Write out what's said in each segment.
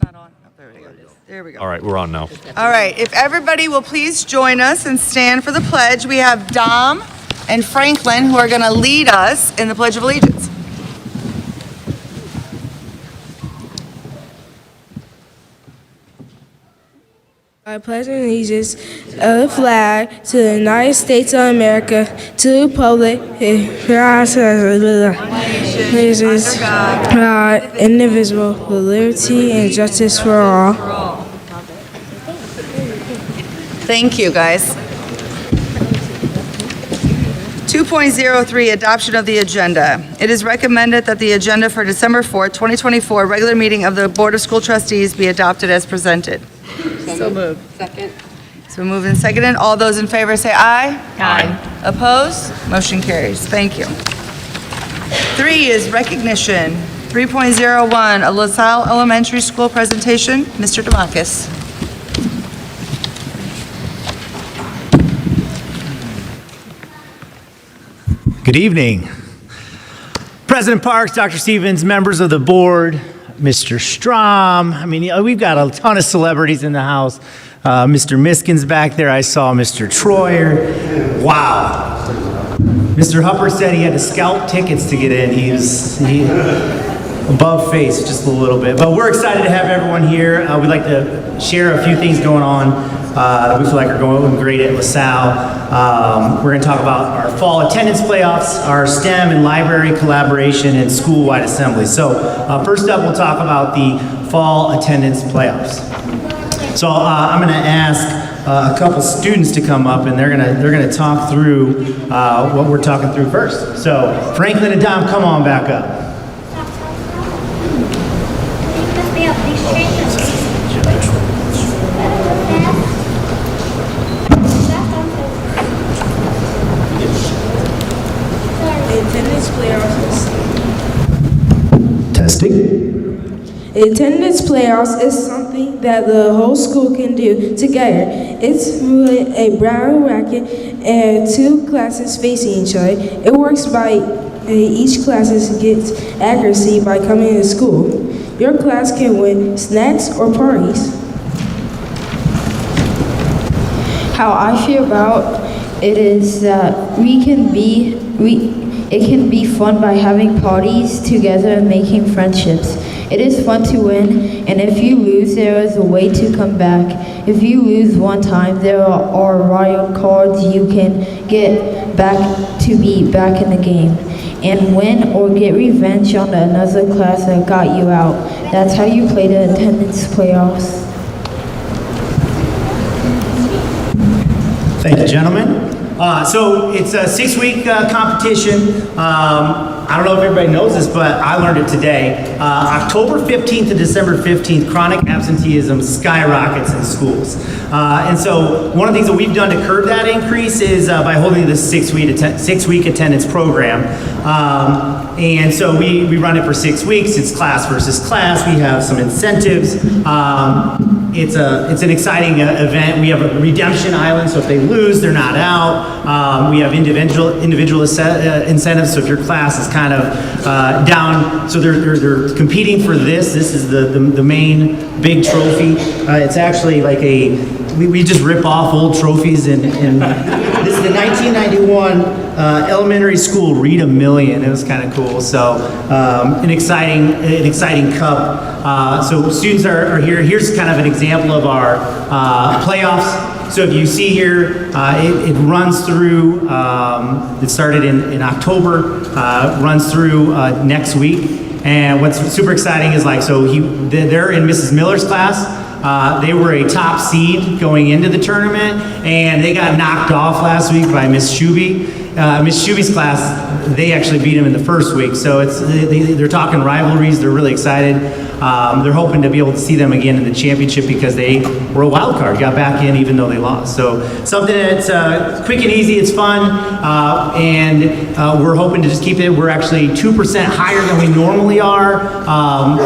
Not on. Oh, there we go. There we go. All right, we're on now. All right, if everybody will please join us and stand for the pledge. We have Dom and Franklin who are going to lead us in the Pledge of Allegiance. I pledge allegiance of the flag to the United States of America, to the republic, nations, God, indivisible, with liberty and justice for all. Thank you, guys. 2.03, adoption of the agenda. It is recommended that the agenda for December 4th, 2024, regular meeting of the Board of School Trustees be adopted as presented. So moved. Second. So moved and seconded. All those in favor say aye. Aye. Opposed? Motion carries. Thank you. 3 is recognition. 3.01, a LaSalle Elementary School presentation. Mr. Demakis. Good evening. President Parks, Dr. Stevens, members of the board, Mr. Strom. I mean, we've got a ton of celebrities in the house. Mr. Miskin's back there. I saw Mr. Troyer. Wow. Mr. Hupper said he had to scalp tickets to get in. He above face just a little bit. But we're excited to have everyone here. We'd like to share a few things going on that we feel like are going great at LaSalle. We're going to talk about our fall attendance playoffs, our STEM and library collaboration, and school-wide assembly. So first up, we'll talk about the fall attendance playoffs. So I'm going to ask a couple students to come up, and they're gonna talk through what we're talking through first. So Franklin and Dom, come on back up. Testing. Attendance playoffs is something that the whole school can do together. It's really a brown racket and 2 classes facing each other. It works by each class gets accuracy by coming to school. Your class can win snacks or parties. How I feel about it is that it can be fun by having parties together and making friendships. It is fun to win, and if you lose, there is a way to come back. If you lose one time, there are wild cards you can get back to be back in the game and win or get revenge on another class that got you out. That's how you play the attendance playoffs. Thank you, gentlemen. So it's a 6-week competition. I don't know if everybody knows this, but I learned it today. October 15th to December 15th, chronic absenteeism skyrockets in schools. And so one of the things that we've done to curb that increase is by holding this 6-week attendance program. And so we run it for 6 weeks. It's class versus class. We have some incentives. It's an exciting event. We have a redemption island, so if they lose, they're not out. We have individual incentives, so if your class is kind of down, so they're competing for this. This is the main big trophy. It's actually like we just rip off old trophies, and this is the 1991 elementary school Read a Million. It was kind of cool. So an exciting cup. So students are here. Here's kind of an example of our playoffs. So if you see here, it runs through. It started in October, runs through next week. And what's super exciting is they're in Mrs. Miller's class. They were a top seed going into the tournament, and they got knocked off last week by Miss Shuby. Miss Shuby's class, they actually beat them in the first week. So they're talking rivalries. They're really excited. They're hoping to be able to see them again in the championship because they were a wild card, got back in even though they lost. So something that's quick and easy, it's fun, and we're hoping to just keep it. We're actually 2% higher than we normally are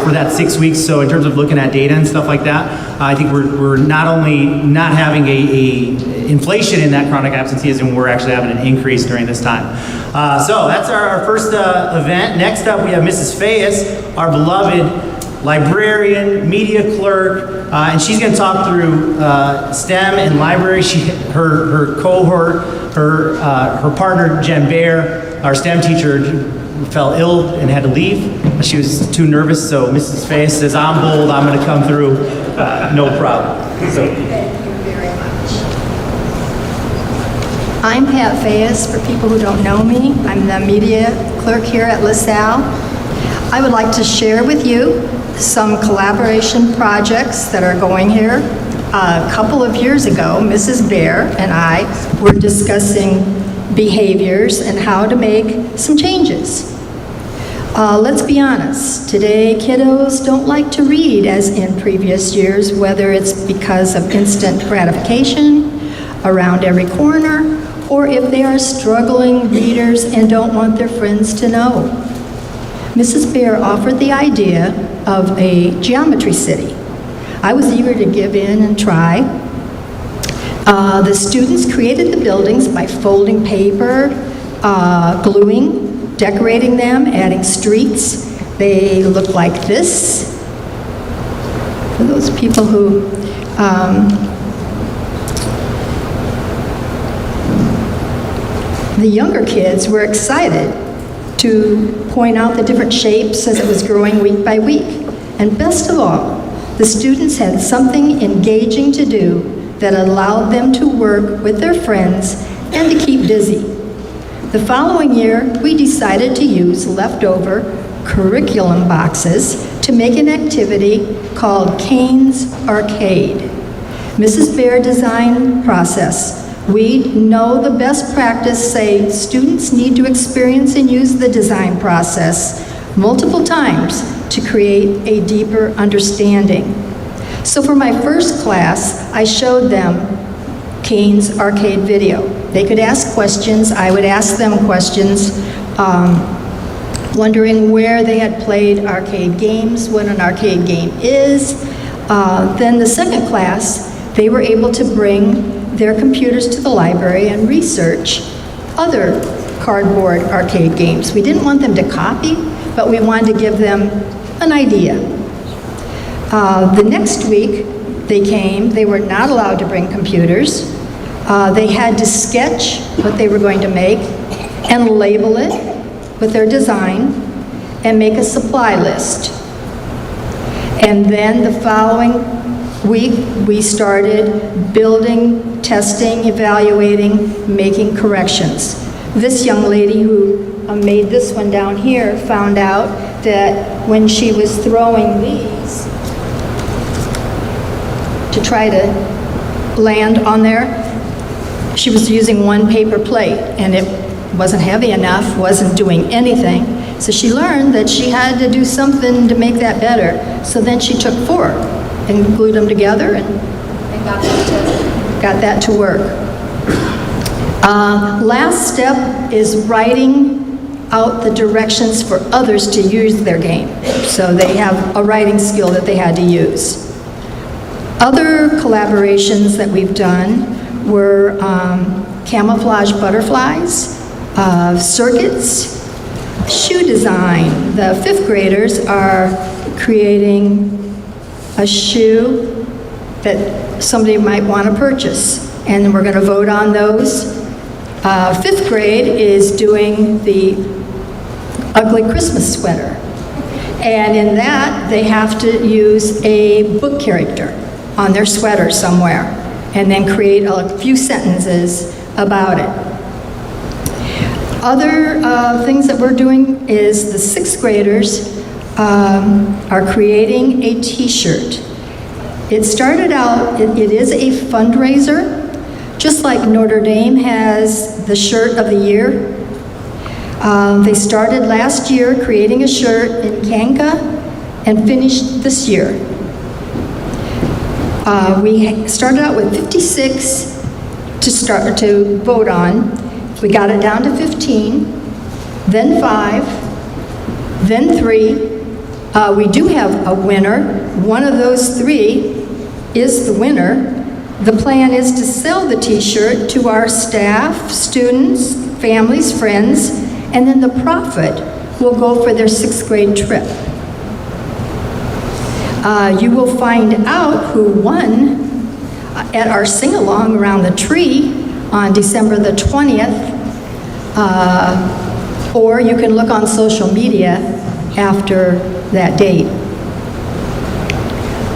for that 6 weeks. So in terms of looking at data and stuff like that, I think we're not only not having a inflation in that chronic absenteeism, we're actually having an increase during this time. So that's our first event. Next up, we have Mrs. Fayes, our beloved librarian, media clerk, and she's going to talk through STEM and library. Her cohort, her partner Jen Bear, our STEM teacher, fell ill and had to leave. She was too nervous, so Mrs. Fayes says, "I'm bold. I'm going to come through, no problem." So. I'm Pat Fayes, for people who don't know me. I'm the media clerk here at LaSalle. I would like to share with you some collaboration projects that are going here. A couple of years ago, Mrs. Bear and I were discussing behaviors and how to make some changes. Let's be honest, today kiddos don't like to read as in previous years, whether it's because of instant gratification around every corner, or if they are struggling readers and don't want their friends to know. Mrs. Bear offered the idea of a geometry city. I was eager to give in and try. The students created the buildings by folding paper, gluing, decorating them, adding streets. They look like this. For those people who the younger kids were excited to point out the different shapes as it was growing week by week. And best of all, the students had something engaging to do that allowed them to work with their friends and to keep busy. The following year, we decided to use leftover curriculum boxes to make an activity called Kane's Arcade. Mrs. Bear design process. We know the best practice say students need to experience and use the design process multiple times to create a deeper understanding. So for my first class, I showed them Kane's Arcade video. They could ask questions, I would ask them questions, wondering where they had played arcade games, what an arcade game is. Then the second class, they were able to bring their computers to the library and research other cardboard arcade games. We didn't want them to copy, but we wanted to give them an idea. The next week they came, they were not allowed to bring computers. They had to sketch what they were going to make and label it with their design and make a supply list. And then the following week, we started building, testing, evaluating, making corrections. This young lady who made this one down here found out that when she was throwing these to try to land on there, she was using one paper plate and it wasn't heavy enough, wasn't doing anything. So she learned that she had to do something to make that better. So then she took 4 and glued them together and got that to work. Last step is writing out the directions for others to use their game. So they have a writing skill that they had to use. Other collaborations that we've done were camouflage butterflies, circuits, shoe design. The 5th graders are creating a shoe that somebody might want to purchase, and we're going to vote on those. 5th grade is doing the ugly Christmas sweater, and in that they have to use a book character on their sweater somewhere and then create a few sentences about it. Other things that we're doing is the 6th graders are creating a t-shirt. It started out, it is a fundraiser, just like Notre Dame has the shirt of the year. They started last year creating a shirt in Kanka and finished this year. We started out with 56 to vote on. We got it down to 15, then 5, then 3. We do have a winner. One of those 3 is the winner. The plan is to sell the t-shirt to our staff, students, families, friends, and then the profit will go for their 6th grade trip. You will find out who won at our sing-along around the tree on December the 20th, or you can look on social media after that date.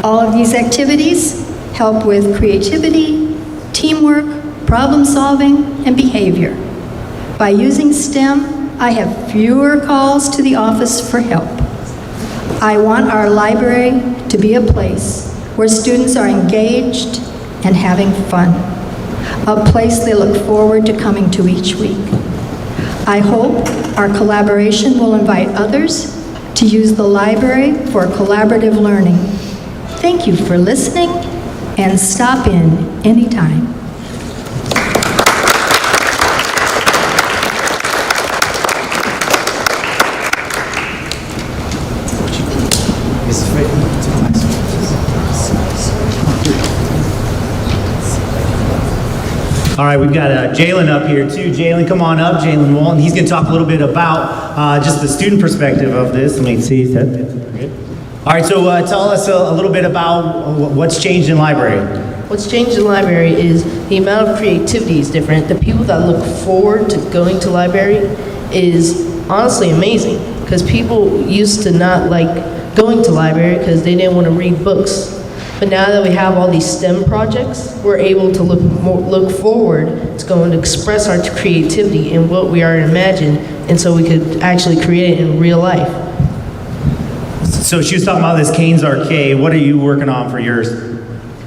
All of these activities help with creativity, teamwork, problem solving, and behavior. By using STEM, I have fewer calls to the office for help. I want our library to be a place where students are engaged and having fun, a place they look forward to coming to each week. I hope our collaboration will invite others to use the library for collaborative learning. Thank you for listening, and stop in anytime. All right, we've got Jalen up here too. Jalen, come on up. Jalen Walton. He's going to talk a little bit about just the student perspective of this. Let me see. All right, so tell us a little bit about what's changed in library. What's changed in library is the amount of creativity is different. The people that look forward to going to library is honestly amazing, because people used to not like going to library because they didn't want to read books. But now that we have all these STEM projects, we're able to look forward to going to express our creativity in what we already imagined, and so we could actually create it in real life. So she was talking about this Kane's Arcade. What are you working on for yours?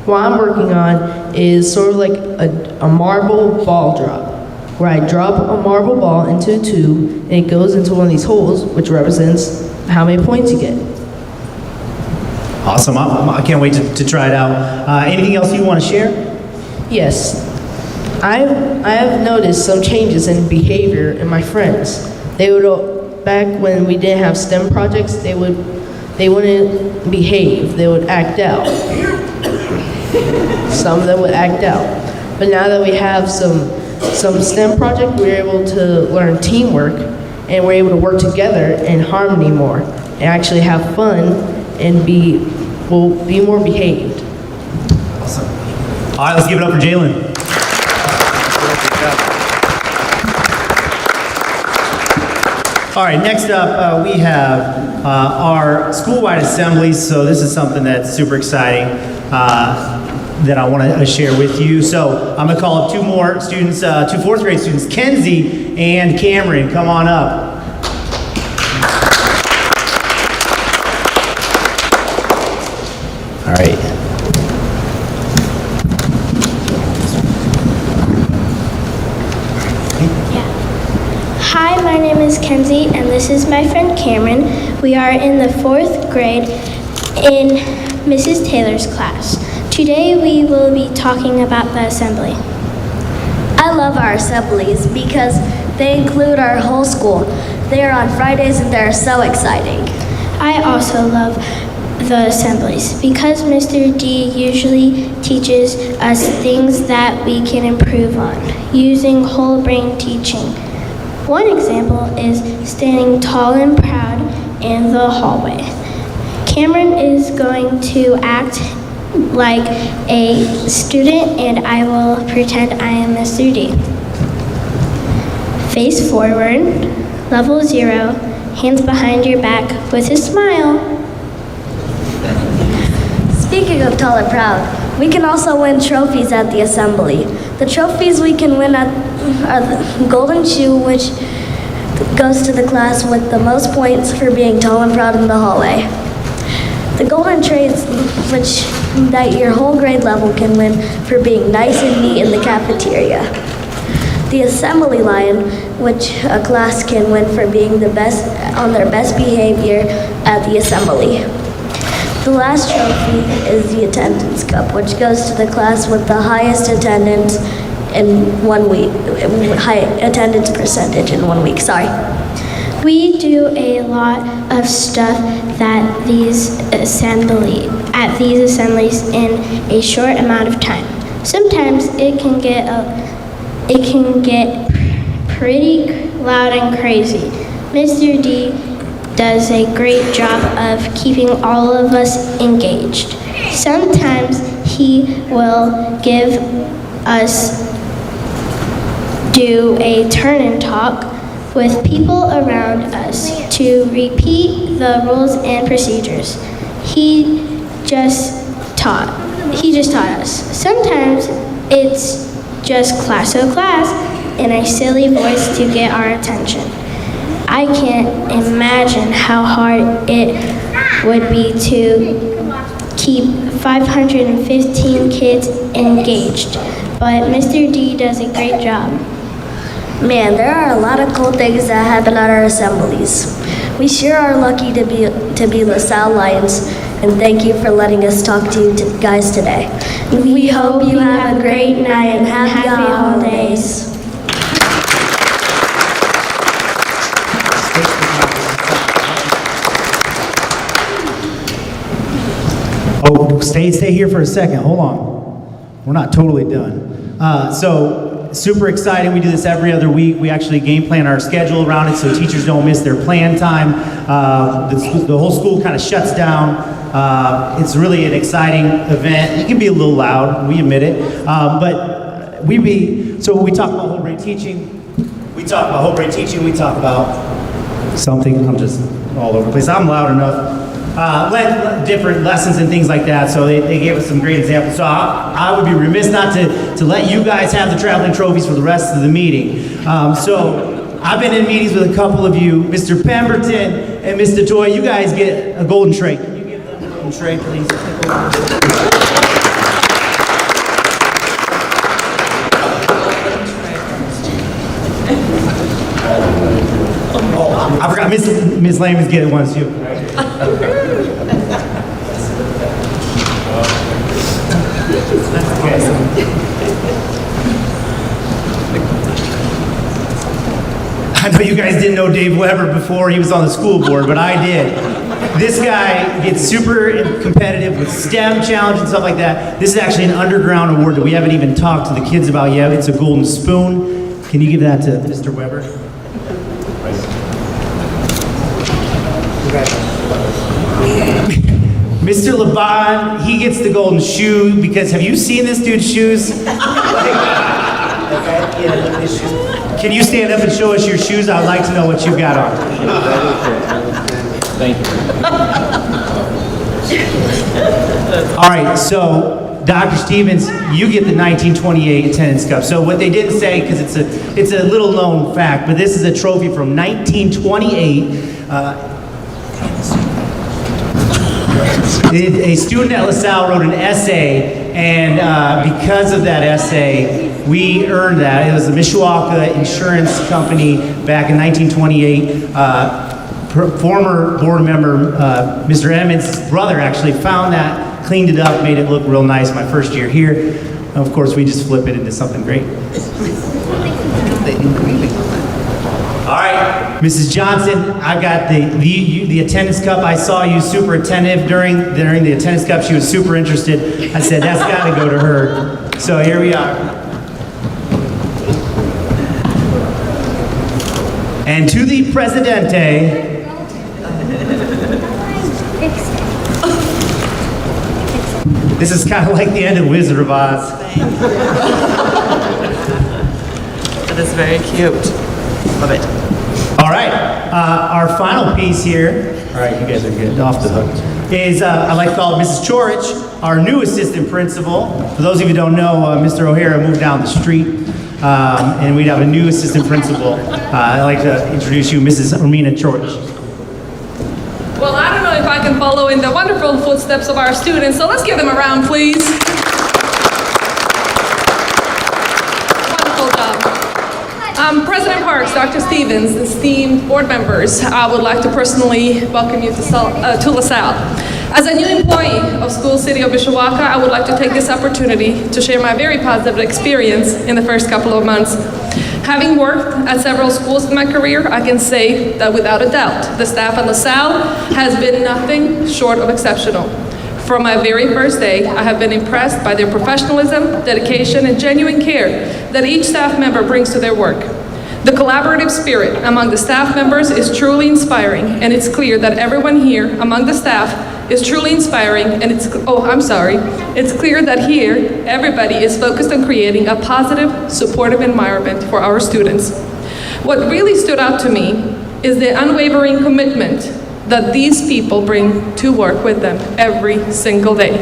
What I'm working on is sort of like a marble ball drop, where I drop a marble ball into a tube, and it goes into one of these holes, which represents how many points you get. Awesome. I can't wait to try it out. Anything else you want to share? Yes. I have noticed some changes in behavior in my friends. They would, back when we didn't have STEM projects, they wouldn't behave. They would act out. Some of them would act out. But now that we have some STEM project, we're able to learn teamwork, and we're able to work together in harmony more, and actually have fun and be more behaved. Awesome. All right, let's give it up for Jalen. All right, next up we have our school-wide assemblies. So this is something that's super exciting that I want to share with you. So I'm going to call up two more students, two fourth grade students, Kenzie and Cameron. Come on up. All right. Hi, my name is Kenzie, and this is my friend Cameron. We are in the 4th grade in Mrs. Taylor's class. Today we will be talking about the assembly. I love our assemblies because they include our whole school. They are on Fridays and they're so exciting. I also love the assemblies because Mr. D usually teaches us things that we can improve on using whole brain teaching. One example is standing tall and proud in the hallway. Cameron is going to act like a student, and I will pretend I am Mr. D. Face forward, level 0, hands behind your back with a smile. Speaking of tall and proud, we can also win trophies at the assembly. The trophies we can win are the golden shoe, which goes to the class with the most points for being tall and proud in the hallway. The golden trays, which that your whole grade level can win for being nice and neat in the cafeteria. The assembly line, which a class can win for being the best on their best behavior at the assembly. The last trophy is the attendance cup, which goes to the class with the highest attendance in 1 week, high attendance percentage in 1 week, sorry. We do a lot of stuff at these assemblies in a short amount of time. Sometimes it can get pretty loud and crazy. Mr. D does a great job of keeping all of us engaged. Sometimes he will give us do a turn and talk with people around us to repeat the rules and procedures. He just taught us. Sometimes it's just class in a silly voice to get our attention. I can't imagine how hard it would be to keep 515 kids engaged, but Mr. D does a great job. Man, there are a lot of cool things that happen at our assemblies. We sure are lucky to be LaSalle Lions, and thank you for letting us talk to you guys today. We hope you have a great night and happy holidays. Oh, stay here for a second. Hold on. We're not totally done. So, super exciting. We do this every other week. We actually game plan our schedule around it so teachers don't miss their plan time. The whole school kind of shuts down. It's really an exciting event. It can be a little loud, we admit it. So when we talk about whole brain teaching, we talk about something. I'm just all over the place. I'm loud enough. Different lessons and things like that, so they gave us some great examples. So I would be remiss not to let you guys have the traveling trophies for the rest of the meeting. So I've been in meetings with a couple of you, Mr. Pemberton and Mr. Toy. You guys get a golden tray. Can you give them a golden tray, please? Oh, I forgot, Ms. Lehman's getting one too. I know you guys didn't know Dave Weber before he was on the school board, but I did. This guy gets super competitive with STEM challenge and stuff like that. This is actually an underground award that we haven't even talked to the kids about yet. It's a golden spoon. Can you give that to Mr. Weber? Mr. Laban, he gets the golden shoe because have you seen this dude's shoes? Okay, yeah, look at his shoes. Can you stand up and show us your shoes? I'd like to know what you got on. Thank you. All right, so Dr. Stevens, you get the 1928 attendance cup. So what they didn't say, because it's a little known fact, but this is a trophy from 1928. A student at LaSalle wrote an essay, and because of that essay, we earned that. It was the Mishawaka Insurance Company back in 1928. Former board member, Mr. Emmons' brother, actually found that, cleaned it up, made it look real nice my first year here. Of course, we just flip it into something great. All right, Mrs. Johnson, I got the attendance cup. I saw you super attentive during the attendance cup. She was super interested. I said, that's got to go to her. So here we are. And to the Presidente. This is kind of like the end of Wizard of Oz. That is very cute. Love it. All right, our final piece here, all right, you guys are good, off the hook, is I'd like to call Mrs. Chorich, our new assistant principal. For those of you who don't know, Mr. O'Hara moved down the street, and we'd have a new assistant principal. I'd like to introduce you, Mrs. Romina Chorich. Well, I don't know if I can follow in the wonderful footsteps of our students, so let's give them a round, please. Wonderful job. President Parks, Dr. Stevens, esteemed board members, I would like to personally welcome you to LaSalle. As a new employee of School City of Mishawaka, I would like to take this opportunity to share my very positive experience in the first couple of months. Having worked at several schools in my career, I can say that without a doubt, the staff at LaSalle has been nothing short of exceptional. From my very first day, I have been impressed by their professionalism, dedication, and genuine care that each staff member brings to their work. The collaborative spirit among the staff members is truly inspiring, and it's clear that everyone here among the staff is truly inspiring, and it's clear that here everybody is focused on creating a positive, supportive environment for our students. What really stood out to me is the unwavering commitment that these people bring to work with them every single day.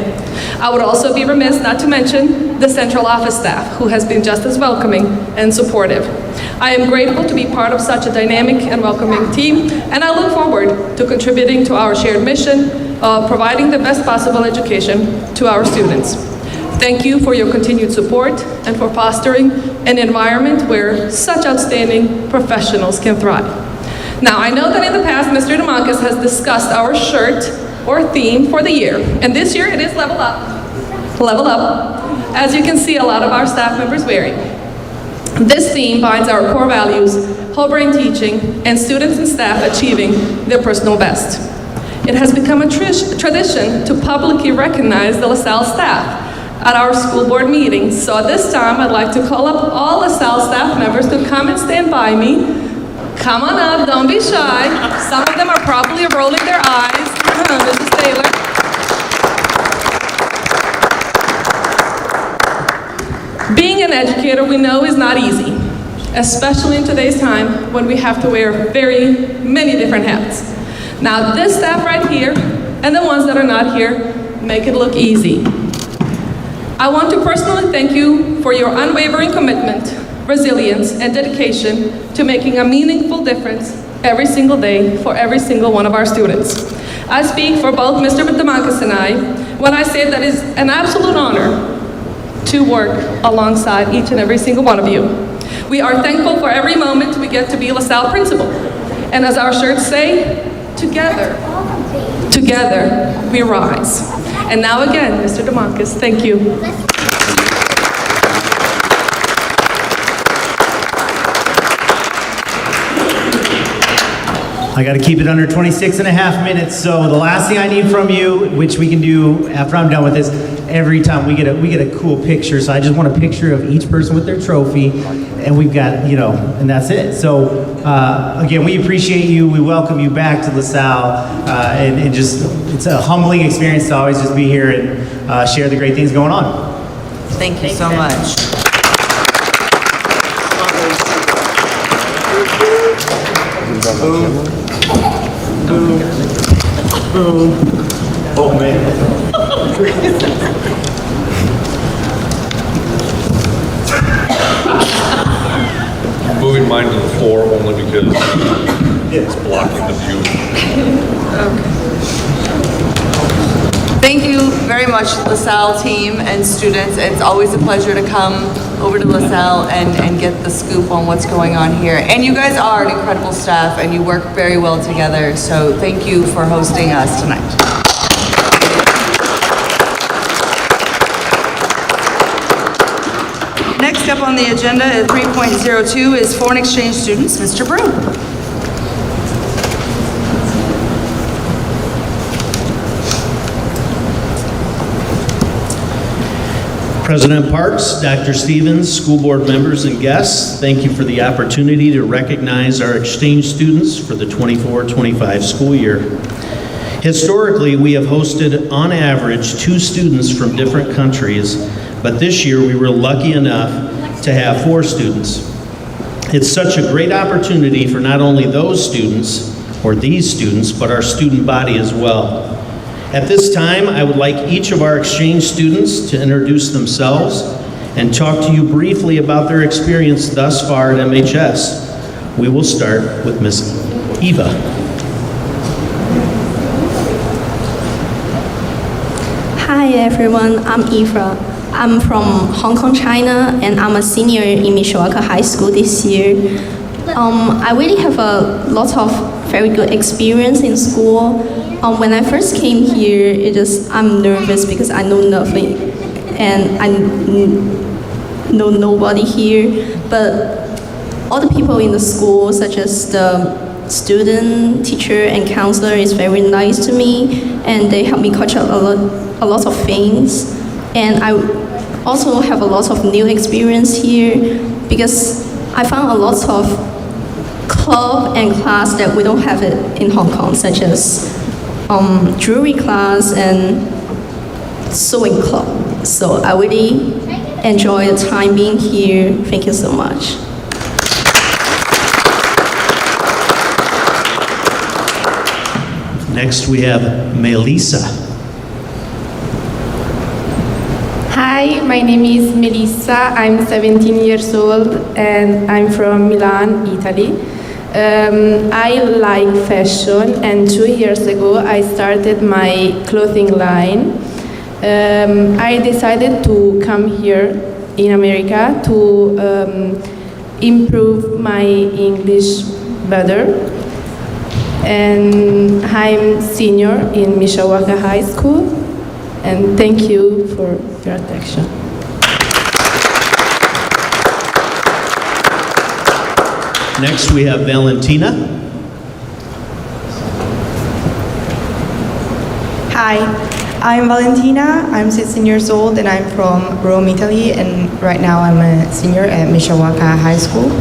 I would also be remiss not to mention the central office staff, who has been just as welcoming and supportive. I am grateful to be part of such a dynamic and welcoming team, and I look forward to contributing to our shared mission of providing the best possible education to our students. Thank you for your continued support and for fostering an environment where such outstanding professionals can thrive. Now, I know that in the past, Mr. DeMarcus has discussed our shirt or theme for the year, and this year it is Level Up. Level Up, as you can see a lot of our staff members wearing. This theme binds our core values, whole brain teaching, and students and staff achieving their personal best. It has become a tradition to publicly recognize the LaSalle staff at our school board meetings, so at this time I'd like to call up all LaSalle staff members to come and stand by me. Come on up, don't be shy. Some of them are probably rolling their eyes. Mrs. Taylor. Being an educator, we know, is not easy, especially in today's time when we have to wear very many different hats. Now, this staff right here and the ones that are not here make it look easy. I want to personally thank you for your unwavering commitment, resilience, and dedication to making a meaningful difference every single day for every single one of our students. I speak for both Mr. DeMarcus and I when I say that it is an absolute honor to work alongside each and every single one of you. We are thankful for every moment we get to be LaSalle principal. And as our shirts say, together we rise. And now again, Mr. DeMarcus, thank you. I got to keep it under 26 and a half minutes, so the last thing I need from you, which we can do after I'm done with this, every time we get a cool picture, so I just want a picture of each person with their trophy, and we've got, and that's it. So, again, we appreciate you, we welcome you back to LaSalle, and just, it's a humbling experience to always just be here and share the great things going on. Thank you so much. Oh, man. Moving mine to the floor only because it's blocking the view. Thank you very much, LaSalle team and students. It's always a pleasure to come over to LaSalle and get the scoop on what's going on here. And you guys are an incredible staff and you work very well together, so thank you for hosting us tonight. Next up on the agenda at 3.02 is foreign exchange students. Mr. Brew. President Parks, Dr. Stevens, school board members and guests, thank you for the opportunity to recognize our exchange students for the 24-25 school year. Historically, we have hosted on average 2 students from different countries, but this year we were lucky enough to have 4 students. It's such a great opportunity for not only those students or these students, but our student body as well. At this time, I would like each of our exchange students to introduce themselves and talk to you briefly about their experience thus far at MHS. We will start with Ms. Eva. Hi everyone, I'm Eva. I'm from Hong Kong, China, and I'm a senior in Mishawaka High School this year. I really have a lot of very good experience in school. When I first came here, I'm nervous because I know nothing and I know nobody here. But all the people in the school, such as the student, teacher, and counselor, is very nice to me, and they help me catch up a lot of things. And I also have a lot of new experience here because I found a lot of club and class that we don't have it in Hong Kong, such as jewelry class and sewing club. So I really enjoy the time being here. Thank you so much. Next, we have Melissa. Hi, my name is Melissa. I'm 17 years old and I'm from Milan, Italy. I like fashion, and 2 years ago I started my clothing line. I decided to come here in America to improve my English better. And I'm senior in Mishawaka High School, and thank you for your attention. Next, we have Valentina. Hi, I'm Valentina. I'm 16 years old and I'm from Rome, Italy, and right now I'm a senior at Mishawaka High School.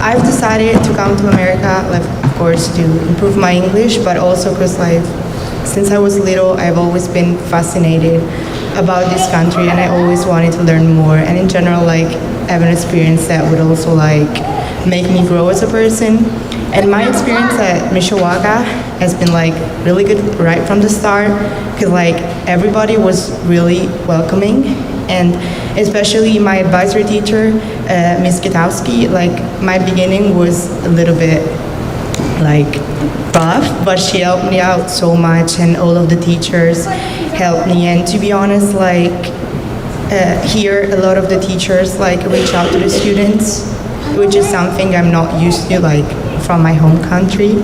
I've decided to come to America, like, of course, to improve my English, but also because, like, since I was little, I've always been fascinated about this country and I always wanted to learn more. And in general, like, have an experience that would also, like, make me grow as a person. And my experience at Mishawaka has been, like, really good right from the start, because, like, everybody was really welcoming, and especially my advisory teacher, Ms. Kitowski. Like, my beginning was a little bit, like, rough, but she helped me out so much, and all of the teachers helped me. And to be honest, like, here a lot of the teachers, like, reach out to the students, which is something I'm not used to, like, from my home country.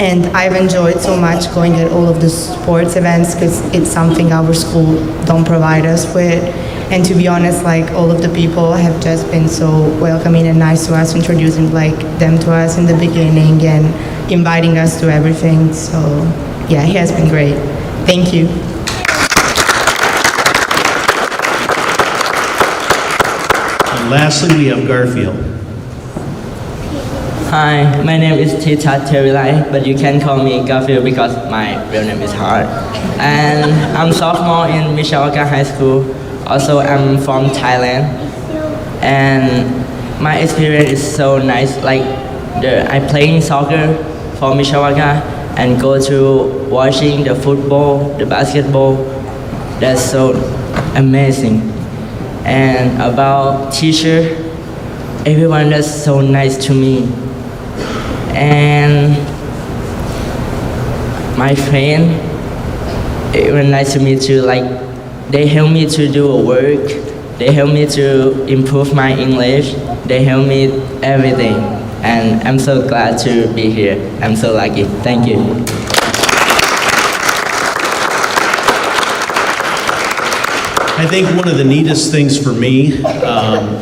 And I've enjoyed so much going at all of the sports events, because it's something our school don't provide us with. And to be honest, like, all of the people have just been so welcoming and nice to us, introducing, like, them to us in the beginning and inviting us to everything. So yeah, it has been great. Thank you. And lastly, we have Garfield. Hi, my name is Tita Terilai, but you can call me Garfield because my real name is hard. And I'm sophomore in Mishawaka High School. Also, I'm from Thailand. And my experience is so nice. Like, I playing soccer for Mishawaka and go to watching the football, the basketball. That's so amazing. And about teacher, everyone is so nice to me. And my friend, it was nice to me too. Like, they help me to do a work. They help me to improve my English. They help me everything. And I'm so glad to be here. I'm so lucky. Thank you. I think one of the neatest things for me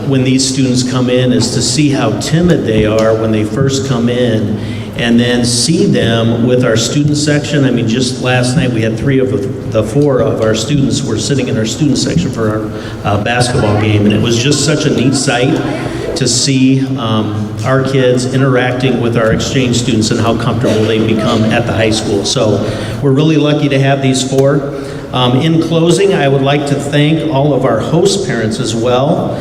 when these students come in is to see how timid they are when they first come in, and then see them with our student section. I mean, just last night we had 3 of the 4 of our students were sitting in our student section for our basketball game, and it was just such a neat sight to see our kids interacting with our exchange students and how comfortable they become at the high school. So we're really lucky to have these 4. In closing, I would like to thank all of our host parents as well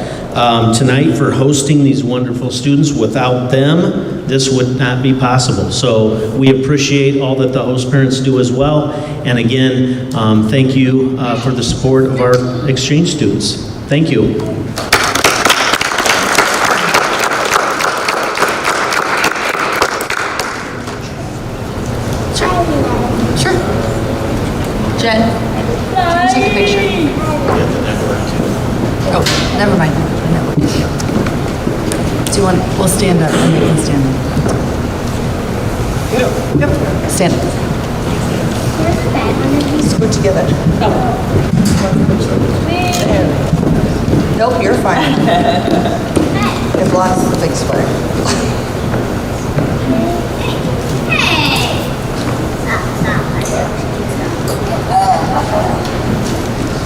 tonight for hosting these wonderful students. Without them, this would not be possible. So we appreciate all that the host parents do as well. And again, thank you for the support of our exchange students. Thank you. Sure. Jen. Can you take a picture? Oh, never mind. Do you want, we'll stand up and they can stand up. Yep, stand up. Scoot together. There. Nope, you're fine. There's lots of things for it.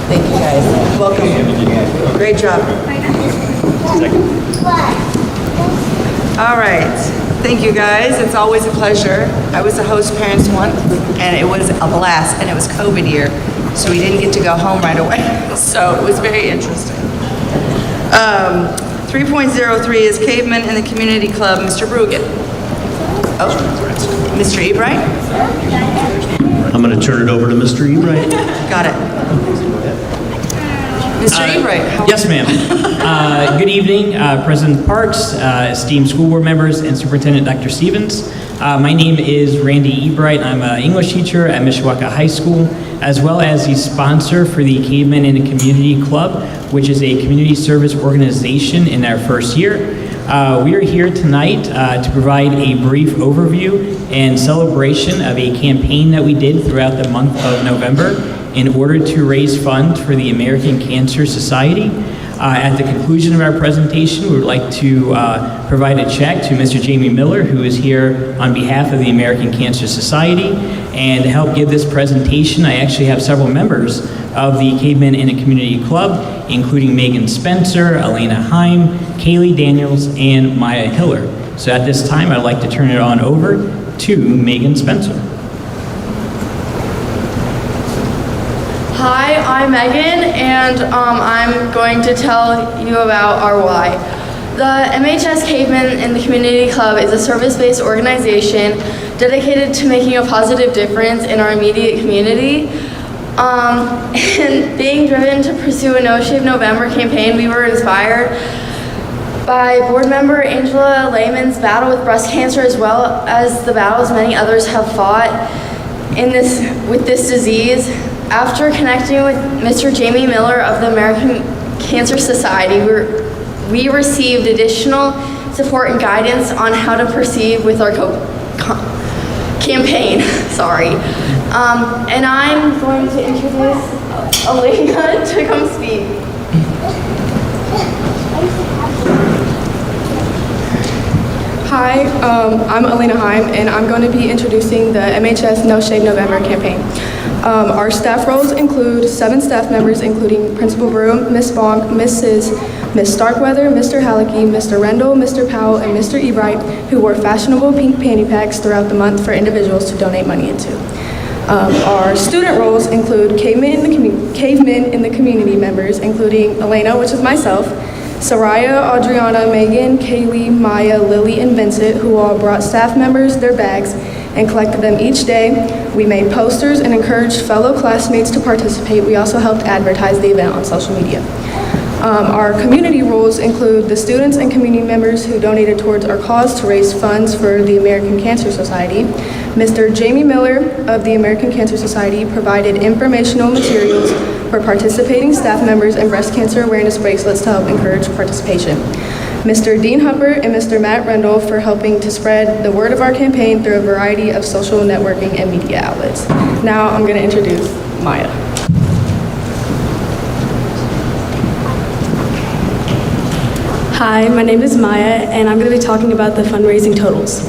Thank you guys. Welcome. Great job. All right. Thank you, guys. It's always a pleasure. I was a host parents once, and it was a blast, and it was COVID year, so we didn't get to go home right away. So it was very interesting. 3.03 is Cavemen in the Community Club, Mr. Brugan. Oh, Mr. Ebright? I'm going to turn it over to Mr. Ebright. Got it. Mr. Ebright. Yes, ma'am. Good evening, President Parks, esteemed school board members, and Superintendent Dr. Stevens. My name is Randy Ebright. I'm an English teacher at Mishawaka High School, as well as the sponsor for the Cavemen in the Community Club, which is a community service organization in our first year. We are here tonight to provide a brief overview and celebration of a campaign that we did throughout the month of November in order to raise funds for the American Cancer Society. At the conclusion of our presentation, we would like to provide a check to Mr. Jamie Miller, who is here on behalf of the American Cancer Society. And to help give this presentation, I actually have several members of the Cavemen in a Community Club, including Megan Spencer, Elena Heim, Kaylee Daniels, and Maya Hiller. So at this time, I'd like to turn it on over to Megan Spencer. Hi, I'm Megan, and I'm going to tell you about our why. The MHS Cavemen in the Community Club is a service-based organization dedicated to making a positive difference in our immediate community. And being driven to pursue a No Shave November campaign, we were inspired by board member Angela Lehman's battle with breast cancer, as well as the battles many others have fought with this disease. After connecting with Mr. Jamie Miller of the American Cancer Society, we received additional support and guidance on how to proceed with our campaign. Sorry. And I'm going to introduce Elena to come speak. Hi, I'm Elena Heim, and I'm going to be introducing the MHS No Shave November campaign. Our staff roles include 7 staff members, including Principal Brew, Miss Bonk, Mrs. Miss Starkweather, Mr. Halicki, Mr. Rendell, Mr. Powell, and Mr. Ebright, who wore fashionable pink panty packs throughout the month for individuals to donate money into. Our student roles include cavemen in the community members, including Elena, which is myself, Soraya, Adriana, Megan, Kaylee, Maya, Lily, and Vincent, who all brought staff members their bags and collected them each day. We made posters and encouraged fellow classmates to participate. We also helped advertise the event on social media. Our community roles include the students and community members who donated towards our cause to raise funds for the American Cancer Society. Mr. Jamie Miller of the American Cancer Society provided informational materials for participating staff members and breast cancer awareness bracelets to help encourage participation. Mr. Dean Hupper and Mr. Matt Rendell for helping to spread the word of our campaign through a variety of social networking and media outlets. Now I'm going to introduce Maya. Hi, my name is Maya, and I'm going to be talking about the fundraising totals.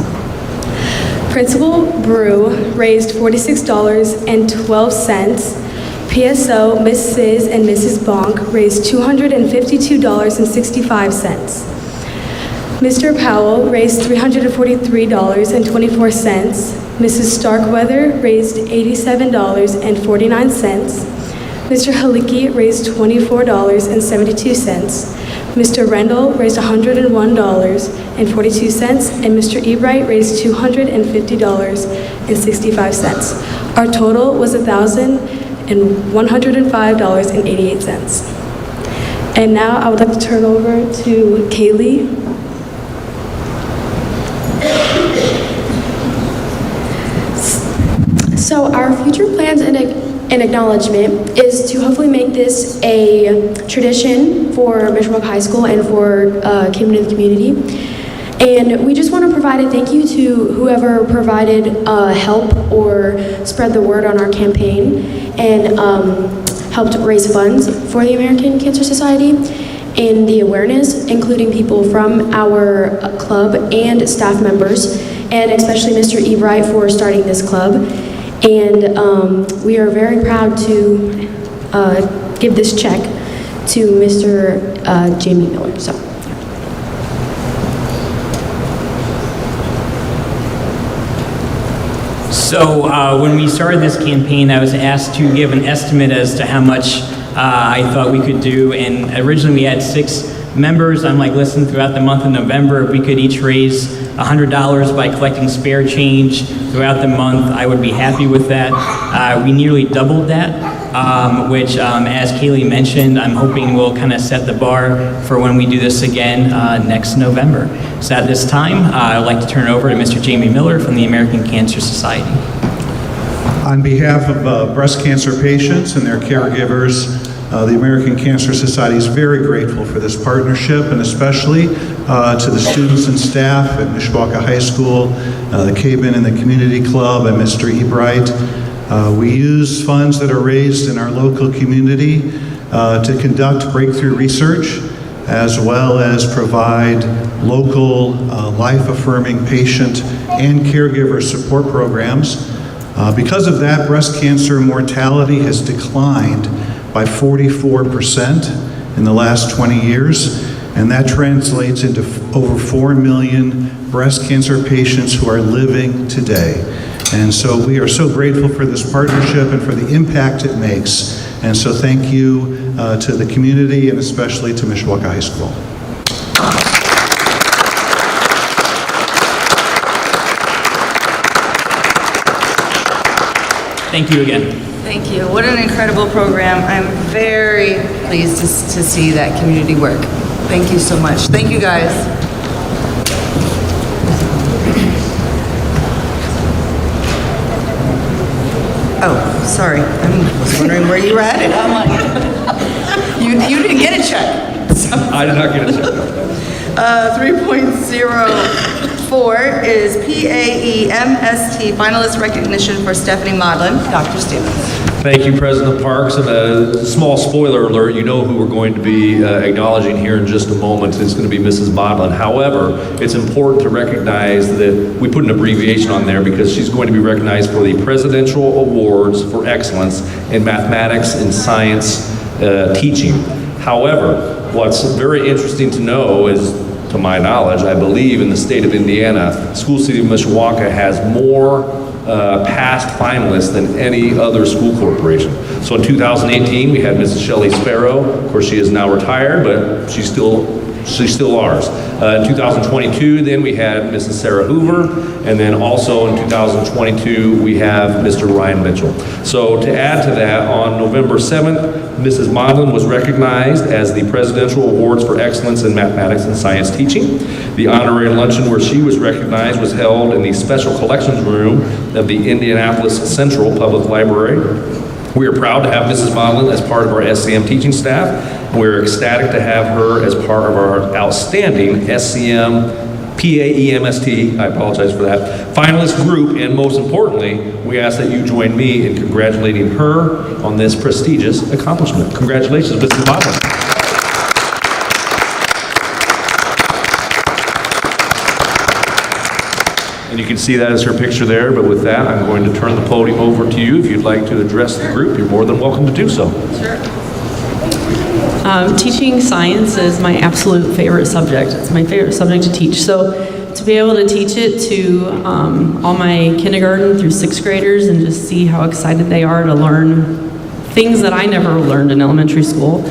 Principal Brew raised $46.12. PSO, Mrs. and Mrs. Bonk raised $252.65. Mr. Powell raised $343.24. Mrs. Starkweather raised $87.49. Mr. Halicki raised $24.72. Mr. Rendell raised $101.42, and Mr. Ebright raised $250.65. Our total was $1,105.88. And now I would like to turn over to Kaylee. So our future plans and acknowledgement is to hopefully make this a tradition for Mishawaka High School and for Cavemen in the community. And we just want to provide a thank you to whoever provided help or spread the word on our campaign and helped raise funds for the American Cancer Society and the awareness, including people from our club and staff members, and especially Mr. Ebright for starting this club. And we are very proud to give this check to Mr. Jamie Miller. So. When we started this campaign, I was asked to give an estimate as to how much I thought we could do, and originally we had 6 members. I'm like, listen, throughout the month of November, if we could each raise $100 by collecting spare change throughout the month, I would be happy with that. We nearly doubled that, which, as Kaylee mentioned, I'm hoping will kind of set the bar for when we do this again next November. So at this time, I'd like to turn it over to Mr. Jamie Miller from the American Cancer Society. On behalf of breast cancer patients and their caregivers, the American Cancer Society is very grateful for this partnership, and especially to the students and staff at Mishawaka High School, the Cabin and the Community Club, and Mr. Ebright. We use funds that are raised in our local community to conduct breakthrough research, as well as provide local life-affirming patient and caregiver support programs. Because of that, breast cancer mortality has declined by 44% in the last 20 years, and that translates into over 4 million breast cancer patients who are living today. And so we are so grateful for this partnership and for the impact it makes. And so thank you to the community and especially to Mishawaka High School. Thank you again. Thank you. What an incredible program. I'm very pleased to see that community work. Thank you so much. Thank you, guys. Oh, sorry. I was wondering where you were headed. I'm like, you didn't get a check. I did not get a check. 3.04 is PAEMST finalist recognition for Stephanie Modlin. Dr. Stevens. Thank you, President Parks. And a small spoiler alert, you know who we're going to be acknowledging here in just a moment. It's going to be Mrs. Modlin. However, it's important to recognize that we put an abbreviation on there because she's going to be recognized for the Presidential Awards for Excellence in Mathematics and Science Teaching. However, what's very interesting to know is, to my knowledge, I believe in the state of Indiana, School City of Mishawaka has more past finalists than any other school corporation. So in 2018, we had Mrs. Shelley Sparrow. Of course, she is now retired, but she's still ours. In 2022, then we had Mrs. Sarah Hoover, and then also in 2022, we have Mr. Ryan Mitchell. So to add to that, on November 7th, Mrs. Modlin was recognized as the Presidential Awards for Excellence in Mathematics and Science Teaching. The honorary luncheon where she was recognized was held in the Special Collections Room of the Indianapolis Central Public Library. We are proud to have Mrs. Modlin as part of our SCM teaching staff. We're ecstatic to have her as part of our outstanding SCM PAEMST, I apologize for that, finalist group, and most importantly, we ask that you join me in congratulating her on this prestigious accomplishment. Congratulations, Mrs. Modlin. And you can see that as her picture there, but with that, I'm going to turn the podium over to you. If you'd like to address the group, you're more than welcome to do so. Sure. Teaching science is my absolute favorite subject. It's my favorite subject to teach. So to be able to teach it to all my kindergarten through 6th graders and just see how excited they are to learn things that I never learned in elementary school,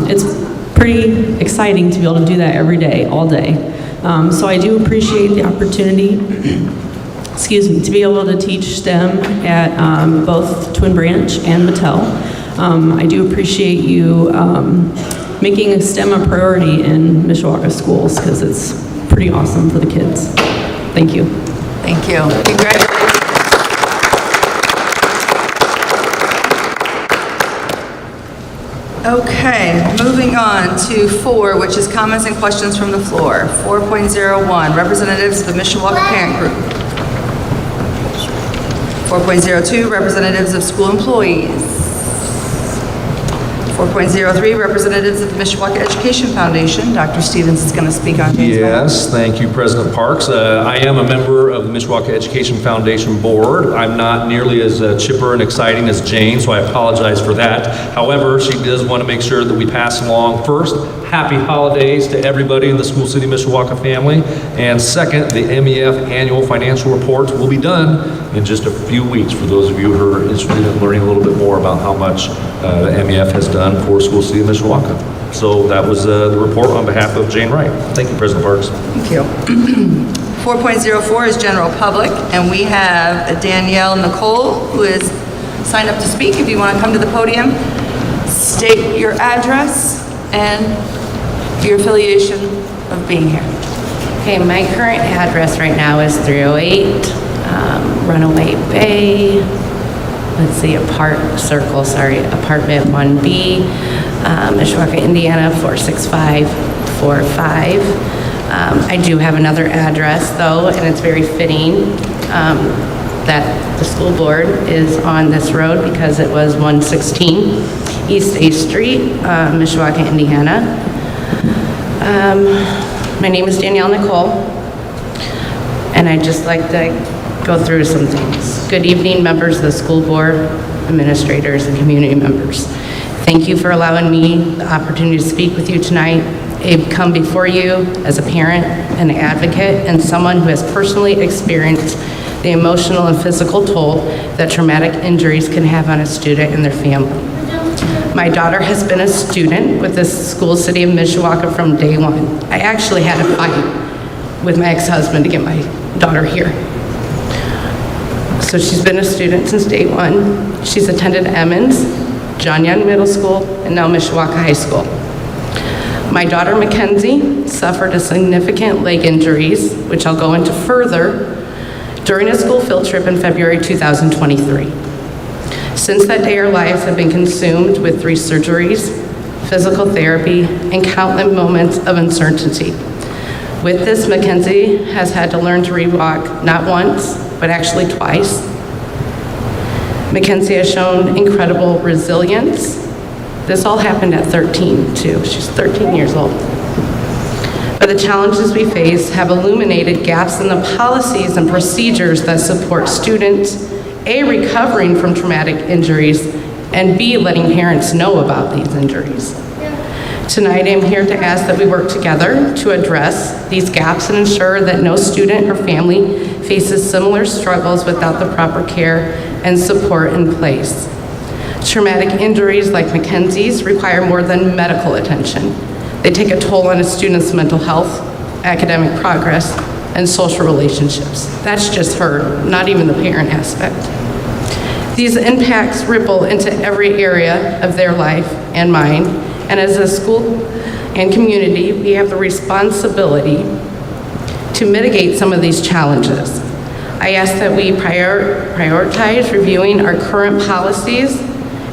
it's pretty exciting to be able to do that every day, all day. So I do appreciate the opportunity, excuse me, to be able to teach STEM at both Twin Branch and Mattel. I do appreciate you making STEM a priority in Mishawaka schools because it's pretty awesome for the kids. Thank you. Thank you. Congratulations. Okay, moving on to 4, which is comments and questions from the floor. 4.01, representatives of the Mishawaka Parent Group. 4.02, representatives of school employees. 4.03, representatives of the Mishawaka Education Foundation. Dr. Stevens is going to speak on Jane's behalf. Yes, thank you, President Parks. I am a member of the Mishawaka Education Foundation Board. I'm not nearly as chipper and exciting as Jane, so I apologize for that. However, she does want to make sure that we pass along, first, happy holidays to everybody in the School City Mishawaka family, and second, the MEF annual financial reports will be done in just a few weeks for those of you who are interested in learning a little bit more about how much the MEF has done for School City of Mishawaka. So that was the report on behalf of Jane Wright. Thank you, President Parks. Thank you. 4.04 is general public, and we have Danielle Nicole, who is signed up to speak. If you want to come to the podium, state your address and your affiliation of being here. Okay, my current address right now is 308 Runaway Bay. Let's see, apartment 1B, Mishawaka, Indiana 46545. I do have another address though, and it's very fitting that the school board is on this road because it was 116 East 8th Street, Mishawaka, Indiana. My name is Danielle Nicole, and I'd just like to go through some things. Good evening, members of the school board, administrators, and community members. Thank you for allowing me the opportunity to speak with you tonight. I've come before you as a parent, an advocate, and someone who has personally experienced the emotional and physical toll that traumatic injuries can have on a student and their family. My daughter has been a student with the School City of Mishawaka from day one. I actually had a fight with my ex-husband to get my daughter here. So she's been a student since day one. She's attended Emmons, John Young Middle School, and now Mishawaka High School. My daughter Mackenzie suffered a significant leg injuries, which I'll go into further, during a school field trip in February 2023. Since that day, our lives have been consumed with 3 surgeries, physical therapy, and countless moments of uncertainty. With this, Mackenzie has had to learn to rewalk not once, but actually twice. Mackenzie has shown incredible resilience. This all happened at 13, too. She's 13 years old. But the challenges we face have illuminated gaps in the policies and procedures that support students, A, recovering from traumatic injuries, and B, letting parents know about these injuries. Tonight, I'm here to ask that we work together to address these gaps and ensure that no student or family faces similar struggles without the proper care and support in place. Traumatic injuries like Mackenzie's require more than medical attention. They take a toll on a student's mental health, academic progress, and social relationships. That's just her, not even the parent aspect. These impacts ripple into every area of their life and mine, and as a school and community, we have the responsibility to mitigate some of these challenges. I ask that we prioritize reviewing our current policies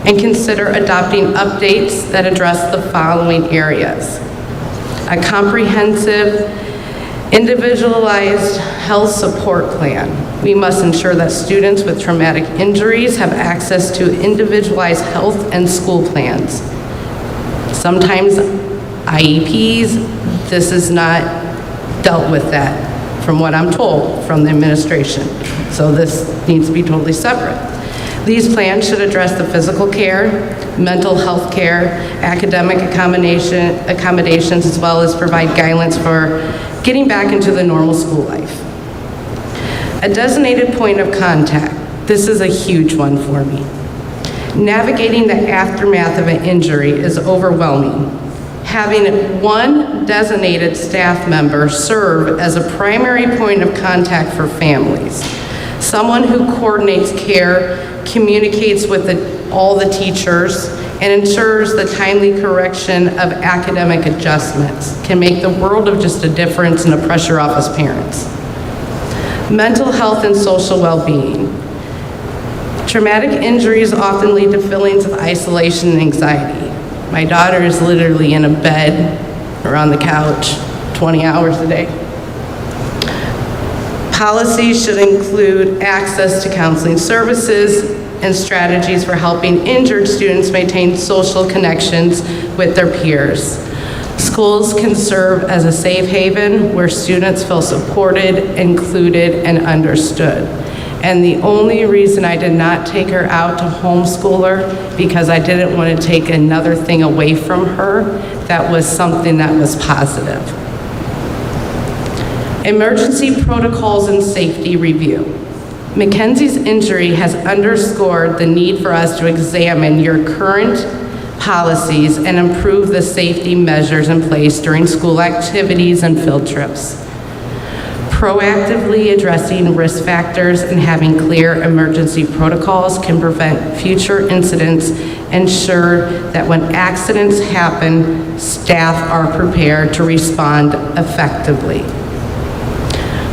and consider adopting updates that address the following areas: a comprehensive, individualized health support plan. We must ensure that students with traumatic injuries have access to individualized health and school plans. Sometimes IEPs, this is not dealt with that, from what I'm told from the administration. So this needs to be totally separate. These plans should address the physical care, mental health care, academic accommodations, as well as provide guidance for getting back into the normal school life. A designated point of contact. This is a huge one for me. Navigating the aftermath of an injury is overwhelming. Having one designated staff member serve as a primary point of contact for families. Someone who coordinates care, communicates with all the teachers, and ensures the timely correction of academic adjustments can make the world of just a difference and a pressure off us parents. Mental health and social well-being. Traumatic injuries often lead to feelings of isolation and anxiety. My daughter is literally in a bed or on the couch 20 hours a day. Policies should include access to counseling services, and strategies for helping injured students maintain social connections with their peers. Schools can serve as a safe haven where students feel supported, included, and understood. And the only reason I did not take her out to homeschool her, because I didn't want to take another thing away from her that was something that was positive. Emergency protocols and safety review. Mackenzie's injury has underscored the need for us to examine your current policies and improve the safety measures in place during school activities and field trips. Proactively addressing risk factors and having clear emergency protocols can prevent future incidents, ensure that when accidents happen, staff are prepared to respond effectively.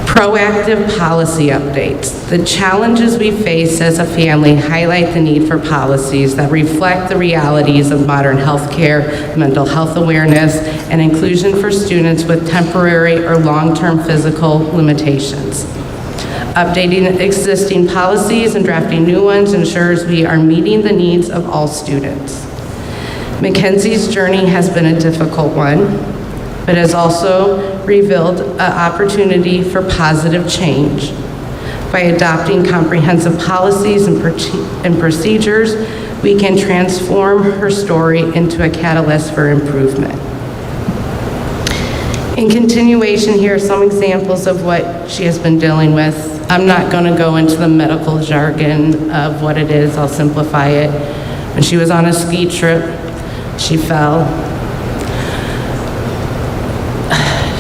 Proactive policy updates. The challenges we face as a family highlight the need for policies that reflect the realities of modern healthcare, mental health awareness, and inclusion for students with temporary or long-term physical limitations. Updating existing policies and drafting new ones ensures we are meeting the needs of all students. Mackenzie's journey has been a difficult one, but has also revealed an opportunity for positive change. By adopting comprehensive policies and procedures, we can transform her story into a catalyst for improvement. In continuation, here are some examples of what she has been dealing with. I'm not going to go into the medical jargon of what it is, I'll simplify it. When she was on a ski trip, she fell.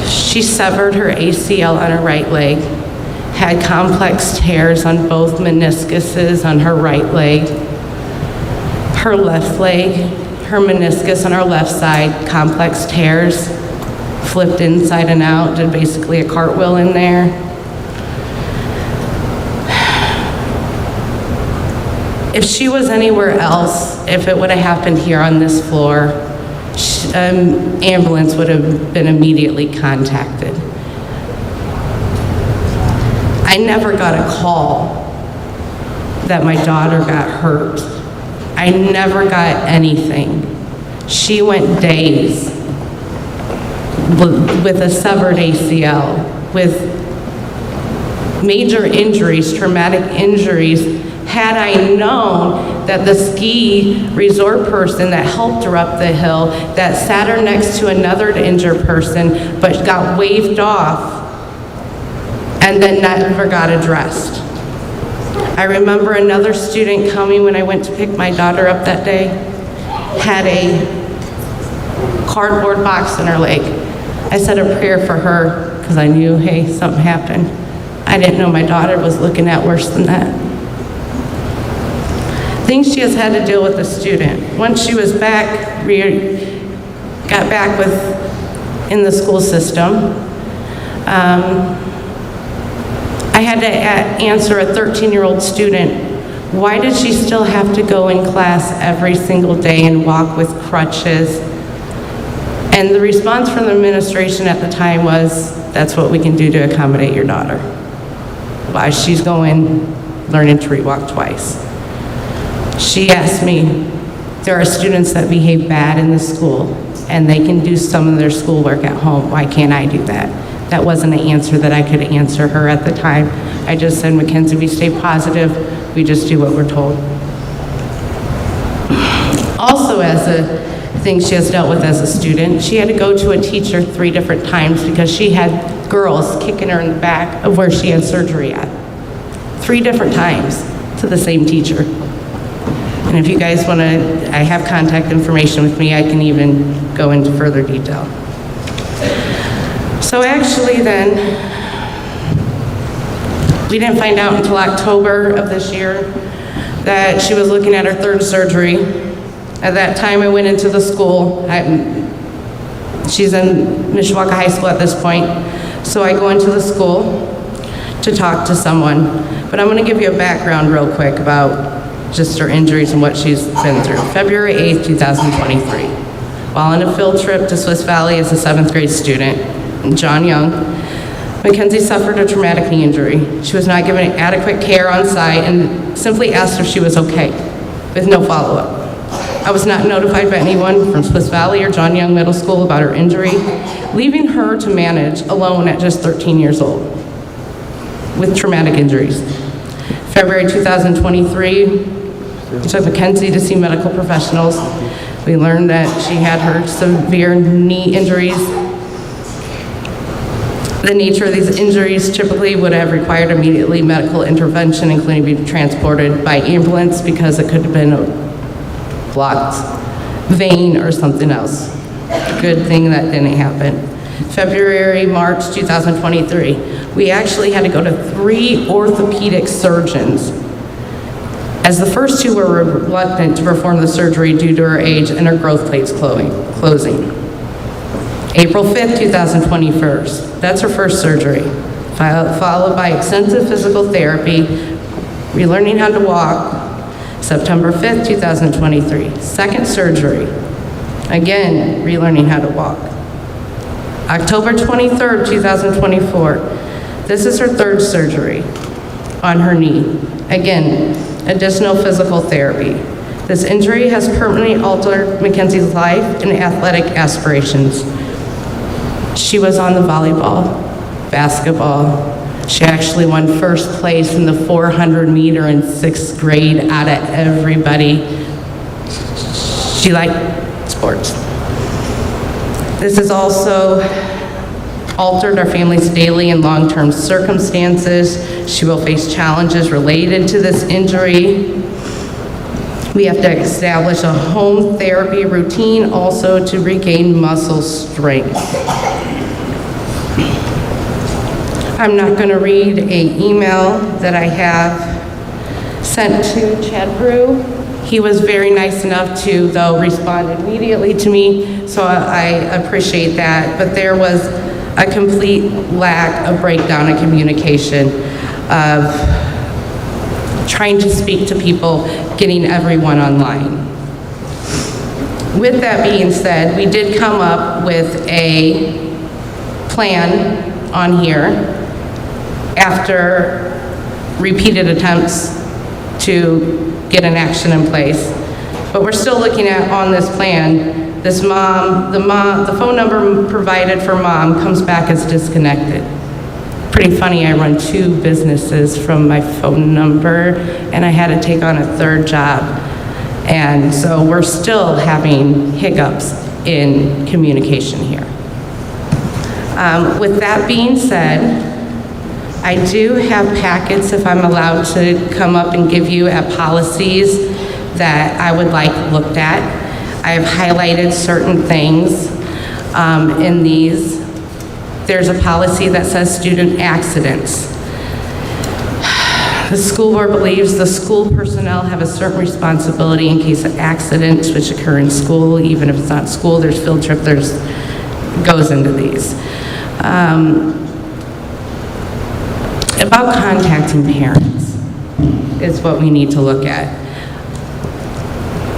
She severed her ACL on her right leg, had complex tears on both meniscuses on her right leg. Her left leg, her meniscus on her left side, complex tears, flipped inside and out, did basically a cartwheel in there. If she was anywhere else, if it would have happened here on this floor, ambulance would have been immediately contacted. I never got a call that my daughter got hurt. I never got anything. She went days with a severed ACL, with major injuries, traumatic injuries. Had I known that the ski resort person that helped her up the hill, that sat her next to another injured person, but got waved off and then never got addressed. I remember another student coming when I went to pick my daughter up that day, had a cardboard box in her leg. I said a prayer for her because I knew, hey, something happened. I didn't know my daughter was looking at worse than that. Things she has had to deal with the student. Once she was back, got back in the school system, I had to answer a 13-year-old student, why did she still have to go in class every single day and walk with crutches? And the response from the administration at the time was, that's what we can do to accommodate your daughter. Why she's going, learning to walk twice. She asked me, there are students that behave bad in the school and they can do some of their schoolwork at home. Why can't I do that? That wasn't an answer that I could answer her at the time. I just said, Mackenzie, we stay positive. We just do what we're told. Also, as a thing she has dealt with as a student, she had to go to a teacher 3 different times because she had girls kicking her in the back of where she had surgery at. 3 different times to the same teacher. And if you guys want to, I have contact information with me, I can even go into further detail. So actually then, we didn't find out until October of this year that she was looking at her 3rd surgery. At that time I went into the school. She's in Mishawaka High School at this point. So I go into the school to talk to someone. But I'm going to give you a background real quick about just her injuries and what she's been through. February 8th, 2023. While on a field trip to Swiss Valley as a 7th grade student, John Young, Mackenzie suffered a traumatic knee injury. She was not given adequate care on site and simply asked if she was okay, with no follow-up. I was not notified by anyone from Swiss Valley or John Young Middle School about her injury, leaving her to manage alone at just 13 years old with traumatic injuries. February 2023, we took Mackenzie to see medical professionals. We learned that she had her severe knee injuries. The nature of these injuries typically would have required immediately medical intervention, including being transported by ambulance because it could have been a blocked vein or something else. Good thing that didn't happen. February, March 2023, we actually had to go to 3 orthopedic surgeons, as the first 2 were reluctant to perform the surgery due to her age and her growth plates closing. April 5th, 2021, that's her first surgery, followed by extensive physical therapy, relearning how to walk. September 5th, 2023, second surgery, again, relearning how to walk. October 23rd, 2024, this is her third surgery on her knee. Again, additional physical therapy. This injury has permanently altered Mackenzie's life and athletic aspirations. She was on the volleyball, basketball. She actually won first place in the 400 meter in 6th grade out of everybody. She liked sports. This has also altered our family's daily and long-term circumstances. She will face challenges related to this injury. We have to establish a home therapy routine also to regain muscle strength. I'm not going to read an email that I have sent to Chad Brew. He was very nice enough to, though, respond immediately to me, so I appreciate that. But there was a complete lack of breakdown in communication, of trying to speak to people, getting everyone online. With that being said, we did come up with a plan on here after repeated attempts to get an action in place. But we're still looking at, on this plan, this mom, the phone number provided for mom comes back as disconnected. Pretty funny, I run 2 businesses from my phone number, and I had to take on a 3rd job. And so we're still having hiccups in communication here. With that being said, I do have packets, if I'm allowed to come up and give you, at policies that I would like looked at. I have highlighted certain things in these. There's a policy that says student accidents. The school board believes the school personnel have a certain responsibility in case of accidents which occur in school. Even if it's not school, there's field trip, goes into these. About contacting parents is what we need to look at.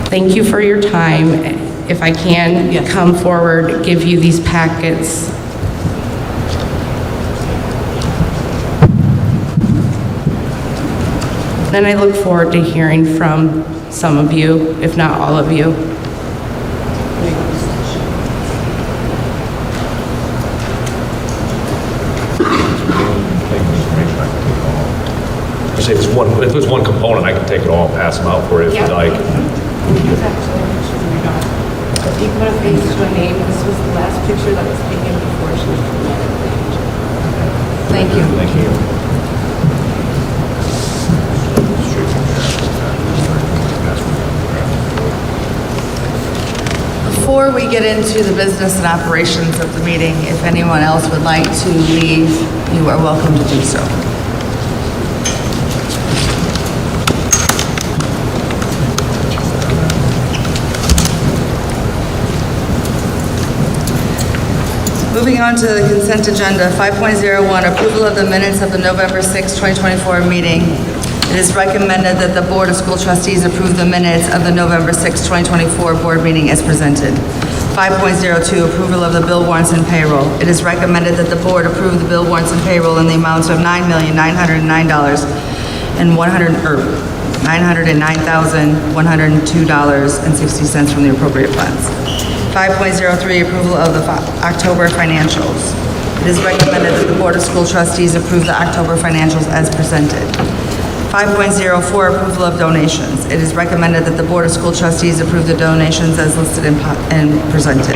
Thank you for your time. If I can come forward, give you these packets. Then I look forward to hearing from some of you, if not all of you. If there's one component, I can take it all and pass them out for you if you'd like. You can put a face to a name. This was the last picture that was taken before she was traumatic. Thank you. Thank you. Before we get into the business and operations of the meeting, if anyone else would like to leave, you are welcome to do so. Moving on to the consent agenda, 5.01, approval of the minutes of the November 6, 2024 meeting. It is recommended that the Board of School Trustees approve the minutes of the November 6, 2024 board meeting as presented. 5.02, approval of the bill warrants and payroll. It is recommended that the board approve the bill warrants and payroll in the amounts of $9,909,102.60 from the appropriate funds. 5.03, approval of the October financials. It is recommended that the Board of School Trustees approve the October financials as presented. 5.04, approval of donations. It is recommended that the Board of School Trustees approve the donations as listed and presented.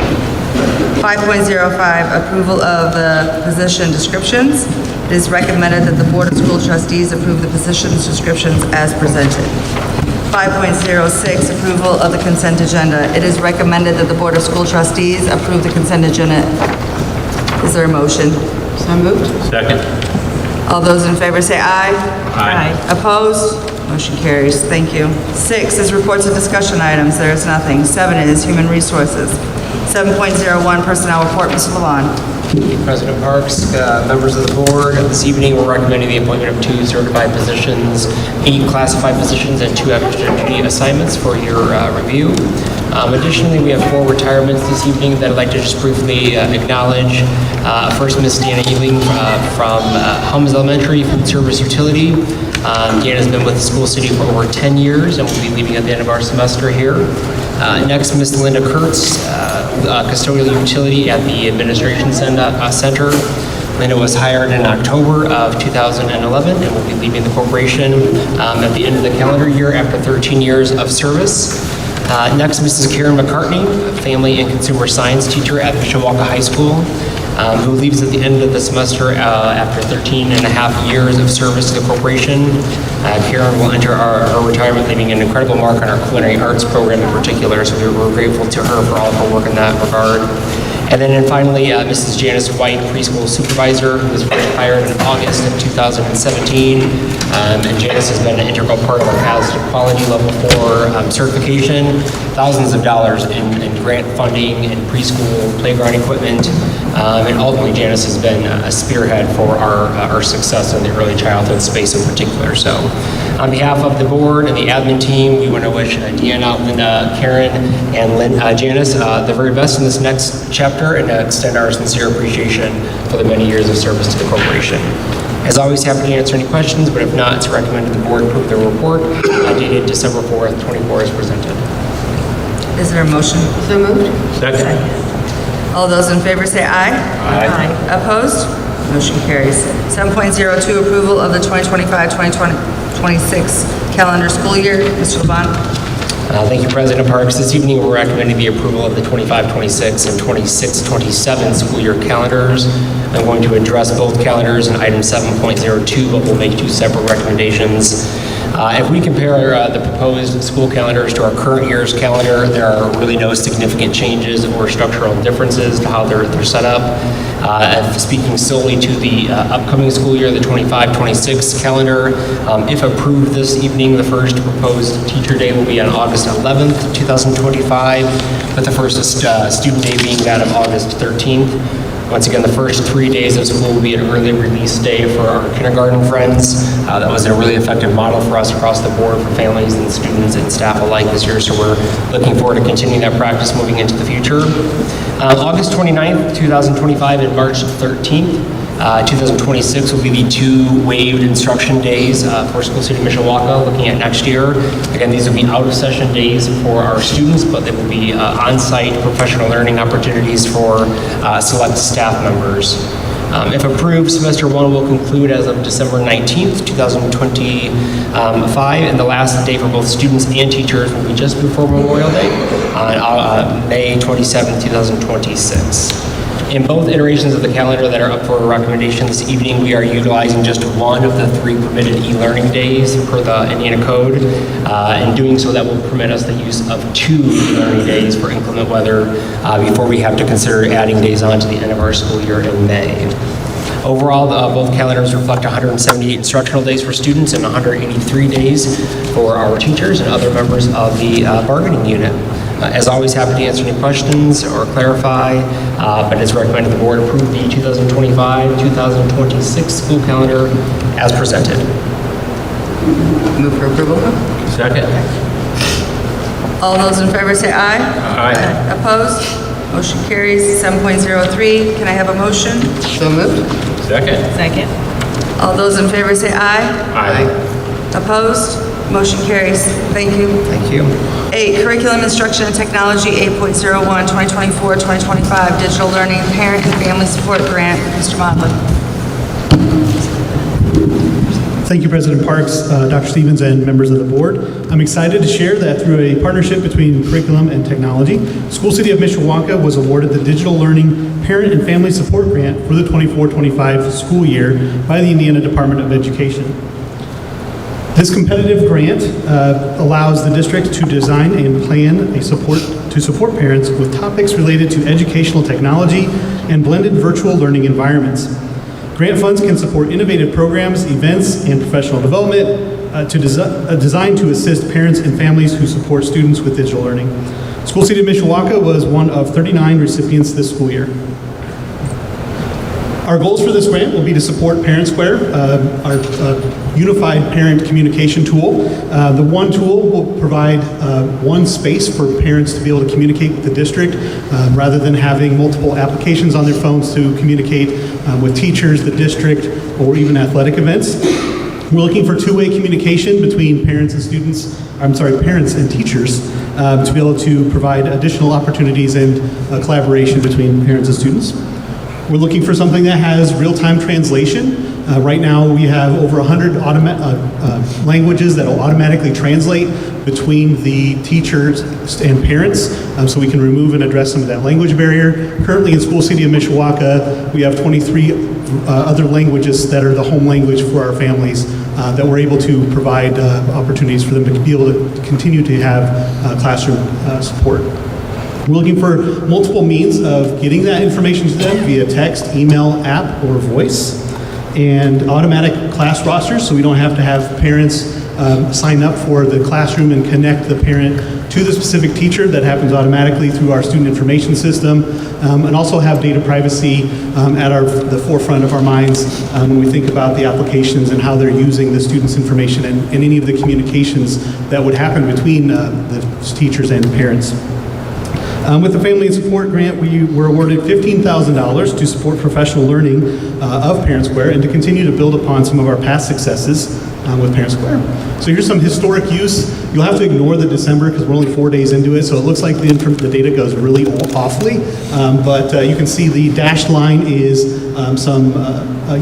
5.05, approval of the position descriptions. It is recommended that the Board of School Trustees approve the positions descriptions as presented. 5.06, approval of the consent agenda. It is recommended that the Board of School Trustees approve the consent agenda. Is there a motion? So moved. Second. All those in favor say aye. Aye. Opposed? Motion carries. Thank you. 6 is reports of discussion items. There is nothing. 7 is human resources. 7.01, personnel report. Mr. Levon. President Parks, members of the board, this evening we're recommending the appointment of 2 certified positions, 8 classified positions, and 2 extra duty assignments for your review. Additionally, we have 4 retirements this evening that I'd like to just briefly acknowledge. First, Miss Deanna Ewing from Hums Elementary Food Service Utility. Deanna's been with the school city for over 10 years and will be leaving at the end of our semester here. Next, Miss Linda Kurtz, Custodial Utility at the Administration Center. Linda was hired in October of 2011 and will be leaving the corporation at the end of the calendar year after 13 years of service. Next, Mrs. Karen McCartney, a family and consumer science teacher at Mishawaka High School, who leaves at the end of the semester after 13 and a half years of service to the corporation. Karen will enter her retirement, leaving an incredible mark on our culinary arts program in particular, so we're grateful to her for all of her work in that regard. And then finally, Mrs. Janice White, preschool supervisor, who was first hired in August of 2017. And Janice has been an integral part of our paths to quality level 4 certification, thousands of dollars in grant funding and preschool playground equipment. And ultimately, Janice has been a spearhead for our success in the early childhood space in particular. So on behalf of the board and the admin team, we want to wish Deanna, Linda, Karen, and Janice the very best in this next chapter and extend our sincere appreciation for the many years of service to the corporation. As always, happy to answer any questions, but if not, it's recommended the board approve the report dated December 4th, 24 as presented. Is there a motion? So moved. Second. All those in favor say aye. Aye. Opposed? Motion carries. 7.02, approval of the 2025-2026 calendar school year. Mr. Levon. Thank you, President Parks. This evening, we're recommending the approval of the 25-26 and 26-27 school year calendars. I'm going to address both calendars in item 7.02, but we'll make 2 separate recommendations. If we compare the proposed school calendars to our current year's calendar, there are really no significant changes or structural differences to how they're set up. Speaking solely to the upcoming school year, the 25-26 calendar, if approved this evening, the first proposed teacher day will be on August 11th, 2025, with the first student day being that of August 13th. Once again, the first 3 days of school will be an early release day for our kindergarten friends. That was a really effective model for us across the board for families and students and staff alike this year, so we're looking forward to continuing that practice moving into the future. August 29th, 2025 and March 13th, 2026 will be the 2 waived instruction days for School City Mishawaka looking at next year. Again, these will be out-of-session days for our students, but they will be on-site professional learning opportunities for select staff members. If approved, semester 1 will conclude as of December 19th, 2025, and the last day for both students and teachers will be just before Memorial Day on May 27th, 2026. In both iterations of the calendar that are up for recommendation this evening, we are utilizing just 1 of the 3 permitted e-learning days per the Indiana Code. In doing so, that will permit us the use of 2 e-learning days for inclement weather before we have to consider adding days on to the end of our school year in May. Overall, both calendars reflect 178 instructional days for students and 183 days for our teachers and other members of the bargaining unit. As always, happy to answer any questions or clarify, but it's recommended the board approve the 2025-2026 school calendar as presented. Move for approval. Second. All those in favor say aye. Aye. Opposed? Motion carries. 7.03, can I have a motion? So moved. Second. Second. All those in favor say aye. Aye. Opposed? Motion carries. Thank you. Thank you. 8, Curriculum, Instruction, and Technology, 8.01, 2024-2025, Digital Learning Parent and Family Support Grant. Mr. Motley. Thank you, President Parks, Dr. Stevens, and members of the board. I'm excited to share that through a partnership between Curriculum and Technology, School City of Mishawaka was awarded the Digital Learning Parent and Family Support Grant for the 24-25 school year by the Indiana Department of Education. This competitive grant allows the district to design and plan to support parents with topics related to educational technology and blended virtual learning environments. Grant funds can support innovative programs, events, and professional development designed to assist parents and families who support students with digital learning. School City of Mishawaka was one of 39 recipients this school year. Our goals for this grant will be to support Parent Square, our unified parent communication tool. The one tool will provide one space for parents to be able to communicate with the district rather than having multiple applications on their phones to communicate with teachers, the district, or even athletic events. We're looking for two-way communication between parents and parents and teachers to be able to provide additional opportunities and collaboration between parents and students. We're looking for something that has real-time translation. Right now, we have over 100 languages that will automatically translate between the teachers and parents, so we can remove and address some of that language barrier. Currently in School City of Mishawaka, we have 23 other languages that are the home language for our families that we're able to provide opportunities for them to be able to continue to have classroom support. We're looking for multiple means of getting that information to them via text, email, app, or voice, and automatic class rosters, so we don't have to have parents sign up for the classroom and connect the parent to the specific teacher. That happens automatically through our student information system, and also have data privacy at the forefront of our minds when we think about the applications and how they're using the students' information and any of the communications that would happen between the teachers and parents. With the Family and Support Grant, we were awarded $15,000 to support professional learning of Parent Square and to continue to build upon some of our past successes with Parent Square. So here's some historic use. You'll have to ignore the December because we're only 4 days into it, so it looks like the data goes really awfully. But you can see the dashed line is some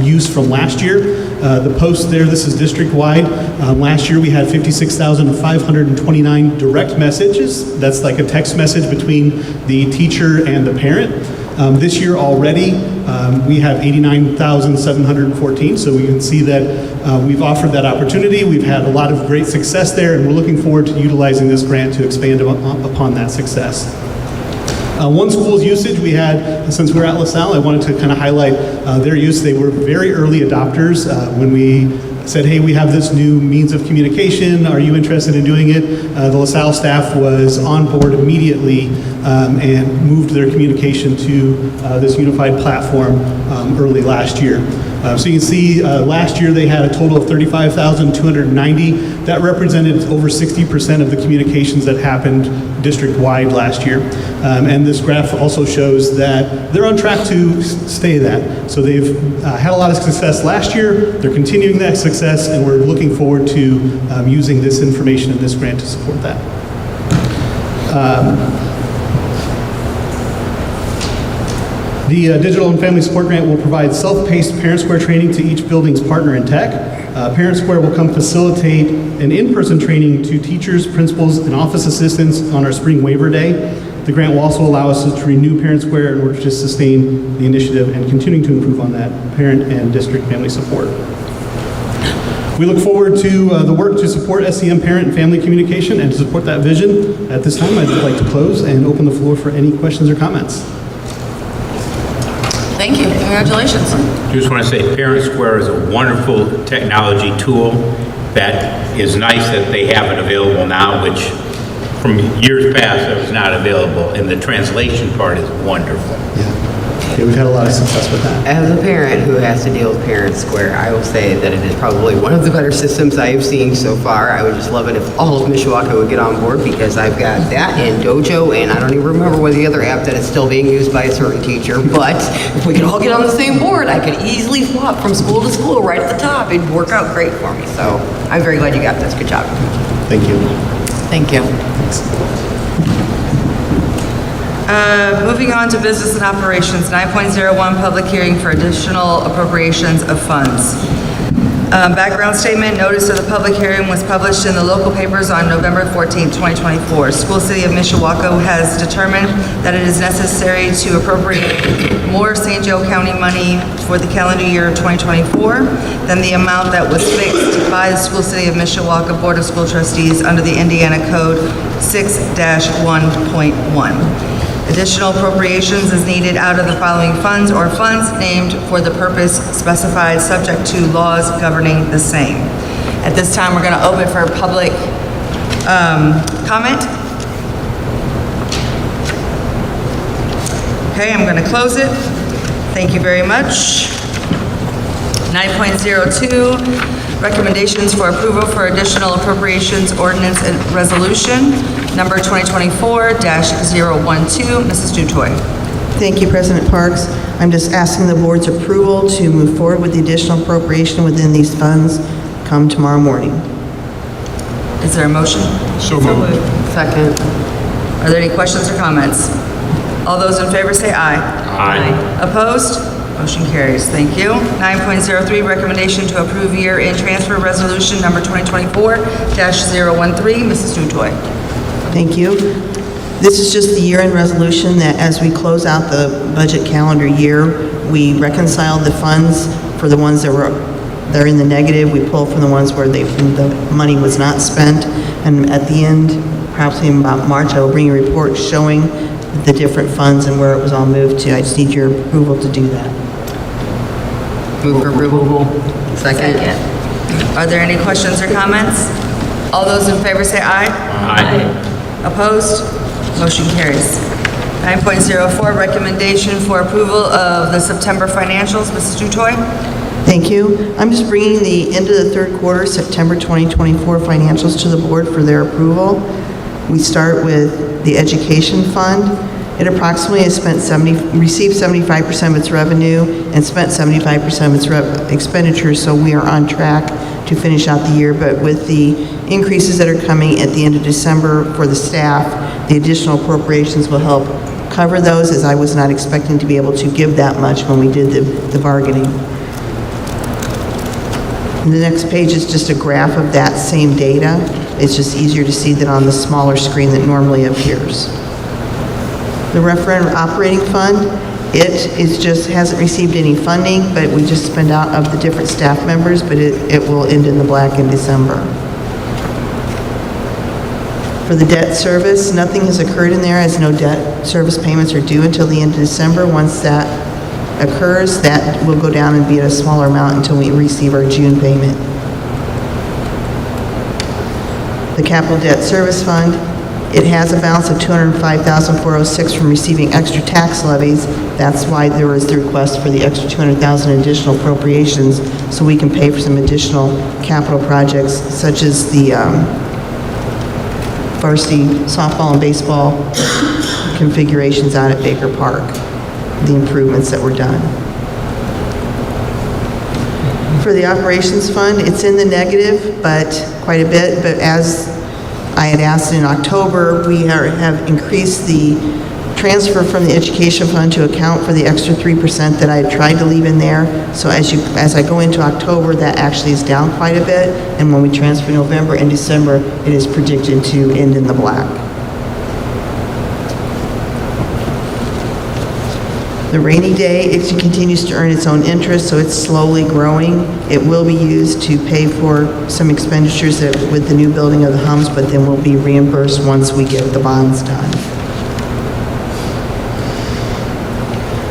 use from last year. The post there, this is district-wide. Last year we had 56,529 direct messages. That's like a text message between the teacher and the parent. This year already, we have 89,714, so we can see that we've offered that opportunity. We've had a lot of great success there, and we're looking forward to utilizing this grant to expand upon that success. One school's usage we had, since we're at LaSalle, I wanted to kind of highlight their use. They were very early adopters when we said, hey, we have this new means of communication. Are you interested in doing it? The LaSalle staff was on board immediately and moved their communication to this unified platform early last year. So you can see last year they had a total of 35,290. That represented over 60% of the communications that happened district-wide last year. And this graph also shows that they're on track to stay that. So they've had a lot of success last year, they're continuing that success, and we're looking forward to using this information and this grant to support that. The Digital and Family Support Grant will provide self-paced Parent Square training to each building's partner in tech. Parent Square will come facilitate an in-person training to teachers, principals, and office assistants on our spring waiver day. The grant will also allow us to renew Parent Square in order to sustain the initiative and continuing to improve on that parent and district family support. We look forward to the work to support SEM parent and family communication and to support that vision. At this time, I'd like to close and open the floor for any questions or comments. Thank you. Congratulations. Just want to say Parent Square is a wonderful technology tool that is nice that they have it available now, which from years past it was not available, and the translation part is wonderful. Yeah, we've had a lot of success with that. As a parent who has to deal with Parent Square, I will say that it is probably one of the better systems I have seen so far. I would just love it if all of Mishawaka would get on board, because I've got that and Dojo, and I don't even remember what the other app that is still being used by a certain teacher. But if we could all get on the same board, I could easily swap from school to school right at the top. It'd work out great for me. So I'm very glad you got this. Good job. Thank you. Thank you. Moving on to business and operations, 9.01, public hearing for additional appropriations of funds. Background statement, notice of the public hearing was published in the local papers on November 14, 2024. School City of Mishawaka has determined that it is necessary to appropriate more St. Joe County money for the calendar year of 2024 than the amount that was fixed by the School City of Mishawaka Board of School Trustees under the Indiana Code 6-1.1. Additional appropriations is needed out of the following funds or funds named for the purpose specified, subject to laws governing the same. At this time, we're going to open for public comment. Okay, I'm going to close it. Thank you very much. 9.02, recommendations for approval for additional appropriations ordinance and resolution, number 2024-012. Mrs. Dutoy. Thank you, President Parks. I'm just asking the board's approval to move forward with the additional appropriation within these funds come tomorrow morning. Is there a motion? So moved. Second. Are there any questions or comments? All those in favor say aye. Aye. Opposed? Motion carries. Thank you. 9.03, recommendation to approve year-end transfer resolution number 2024-013. Mrs. Dutoy. Thank you. This is just the year-end resolution that as we close out the budget calendar year, we reconcile the funds for the ones that are in the negative. We pull from the ones where the money was not spent. And at the end, perhaps in about March, I will bring a report showing the different funds and where it was all moved to. I just need your approval to do that. Move for approval. Second. Are there any questions or comments? All those in favor say aye. Aye. Opposed? Motion carries. 9.04, recommendation for approval of the September financials. Mrs. Dutoy. Thank you. I'm just bringing the end of the third quarter, September 2024 financials to the board for their approval. We start with the education fund. It approximately has received 75% of its revenue and spent 75% of its expenditures, so we are on track to finish out the year. But with the increases that are coming at the end of December for the staff, the additional appropriations will help cover those, as I was not expecting to be able to give that much when we did the bargaining. And the next page is just a graph of that same data. It's just easier to see than on the smaller screen that normally appears. The referendum operating fund, hasn't received any funding, but we just spend out of the different staff members, but it will end in the black in December. For the debt service, nothing has occurred in there, as no debt service payments are due until the end of December. Once that occurs, that will go down and be at a smaller amount until we receive our June payment. The capital debt service fund, it has a balance of $205,406 from receiving extra tax levies. That's why there was the request for the extra $200,000 additional appropriations, so we can pay for some additional capital projects, such as the varsity softball and baseball configurations out at Baker Park, the improvements that were done. For the operations fund, it's in the negative, but quite a bit, but as I had asked in October, we have increased the transfer from the education fund to account for the extra 3% that I had tried to leave in there. So as I go into October, that actually is down quite a bit, and when we transfer November and December, it is predicted to end in the black. The rainy day, it continues to earn its own interest, so it's slowly growing. It will be used to pay for some expenditures with the new building of the Hums, but then will be reimbursed once we get the bonds done.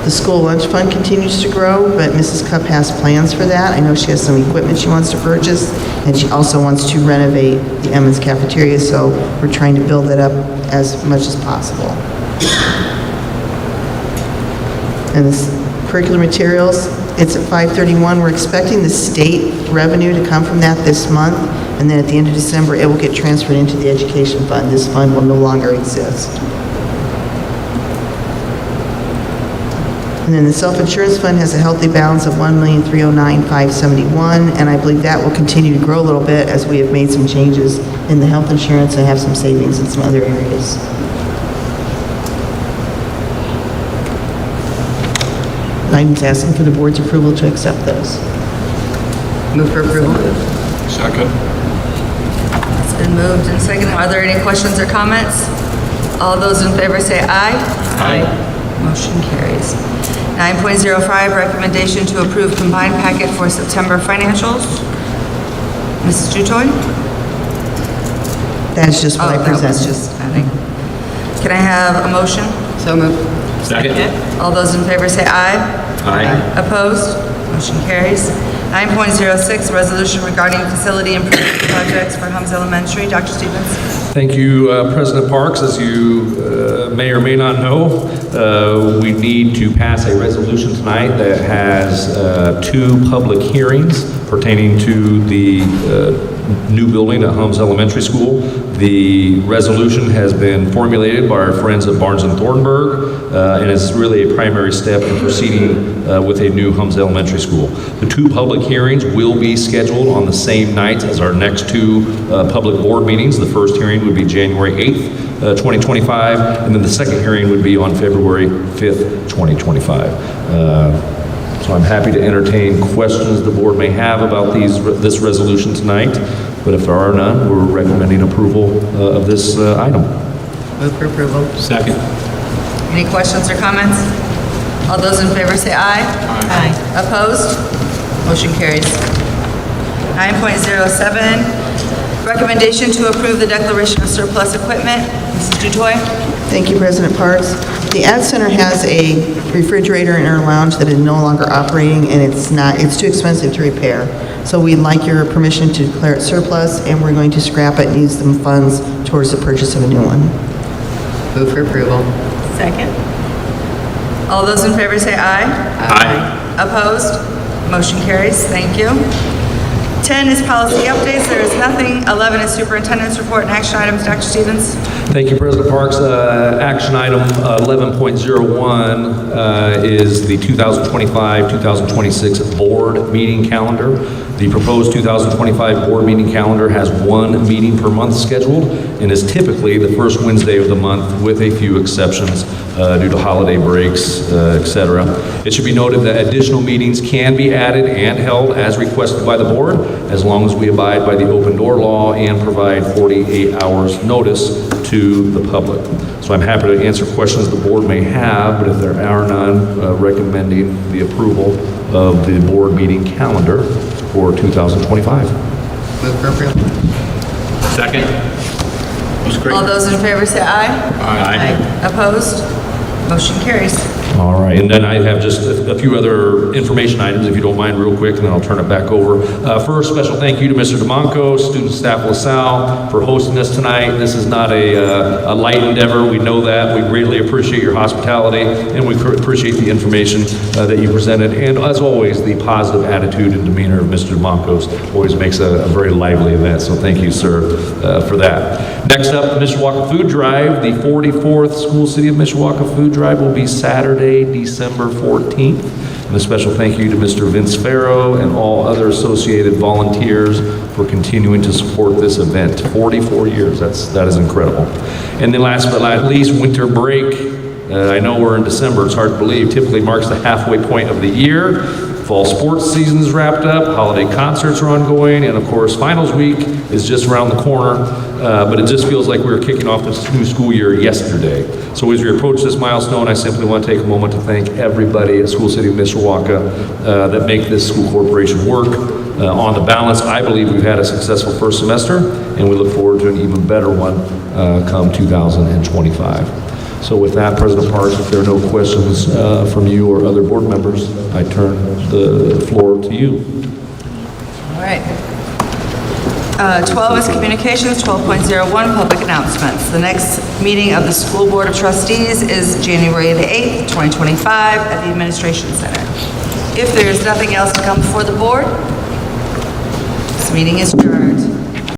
The school lunch fund continues to grow, but Mrs. Cupp has plans for that. I know she has some equipment she wants to purchase, and she also wants to renovate the Emmons cafeteria, so we're trying to build that up as much as possible. And this curricular materials, it's at 531. We're expecting the state revenue to come from that this month, and then at the end of December, it will get transferred into the education fund. This fund will no longer exist. And then the self-insurance fund has a healthy balance of $1,309,571, and I believe that will continue to grow a little bit as we have made some changes in the health insurance and have some savings in some other areas. Items asking for the board's approval to accept those. Move for approval. Second. It's been moved and seconded. Are there any questions or comments? All those in favor say aye. Aye. Motion carries. 9.05, recommendation to approve combined packet for September financials. Mrs. Jutoy? That is just what I That was presented. just adding. Can I have a motion? So moved. Second. All those in favor say aye. Aye. Opposed? Motion carries. 9.06, resolution regarding facility improvement projects for Hums Elementary. Dr. Stevens? Thank you, President Parks. As you may or may not know, we need to pass a resolution tonight that has 2 public hearings pertaining to the new building at Hums Elementary School. The resolution has been formulated by our friends at Barnes & Thornburg, and is really a primary step in proceeding with a new Hums Elementary School. The 2 public hearings will be scheduled on the same night as our next 2 public board meetings. The first hearing would be January 8th, 2025, and then the second hearing would be on February 5th, 2025. So I'm happy to entertain questions the board may have about this resolution tonight, but if there are none, we're recommending approval of this item. Move for approval. Second. Any questions or comments? All those in favor say aye. Aye. Opposed? Motion carries. 9.07, recommendation to approve the declaration of surplus equipment. Mrs. Dutoy? Thank you, President Parks. The Ad Center has a refrigerator in our lounge that is no longer operating, and it's too expensive to repair. So we'd like your permission to declare it surplus, and we're going to scrap it and use some funds towards the purchase of a new one. Move for approval. Second. All those in favor say aye. Aye. Opposed? Motion carries. Thank you. 10 is policy updates. There is nothing. 11 is superintendent's report and action items. Dr. Stevens? Thank you, President Parks. Action item 11.01 is the 2025-2026 board meeting calendar. The proposed 2025 board meeting calendar has 1 meeting per month scheduled and is typically the first Wednesday of the month, with a few exceptions due to holiday breaks, etc. It should be noted that additional meetings can be added and held as requested by the board, as long as we abide by the open door law and provide 48 hours notice to the public. So I'm happy to answer questions the board may have, but if there are none, recommending the approval of the board meeting calendar for 2025. Move for approval. Second. That's great. All those in favor say aye. Aye. Opposed? Motion carries. All right, and then I have just a few other information items, if you don't mind, real quick, and then I'll turn it back over. First, special thank you to Mr. DeMonco, student staff LaSalle, for hosting us tonight. This is not a light endeavor. We know that. We greatly appreciate your hospitality, and we appreciate the information that you presented. And as always, the positive attitude and demeanor of Mr. DeMonco always makes a very lively event. So thank you, sir, for that. Next up, the Mishawaka Food Drive. The 44th School City of Mishawaka Food Drive will be Saturday, December 14th. And a special thank you to Mr. Vince Farrow and all other associated volunteers for continuing to support this event. 44 years, that is incredible. And then last but not least, winter break. I know we're in December, it's hard to believe, typically marks the halfway point of the year. Fall sports season is wrapped up, holiday concerts are ongoing, and of course, finals week is just around the corner, but it just feels like we were kicking off this new school year yesterday. So as we approach this milestone, I simply want to take a moment to thank everybody at School City of Mishawaka that make this school corporation work. On the balance, I believe we've had a successful first semester, and we look forward to an even better one come 2025. So with that, President Parks, if there are no questions from you or other board members, I turn the floor to you. All right. 12 is communications, 12.01, public announcements. The next meeting of the School Board of Trustees is January the 8th, 2025, at the Administration Center. If there is nothing else to come before the board, this meeting is adjourned.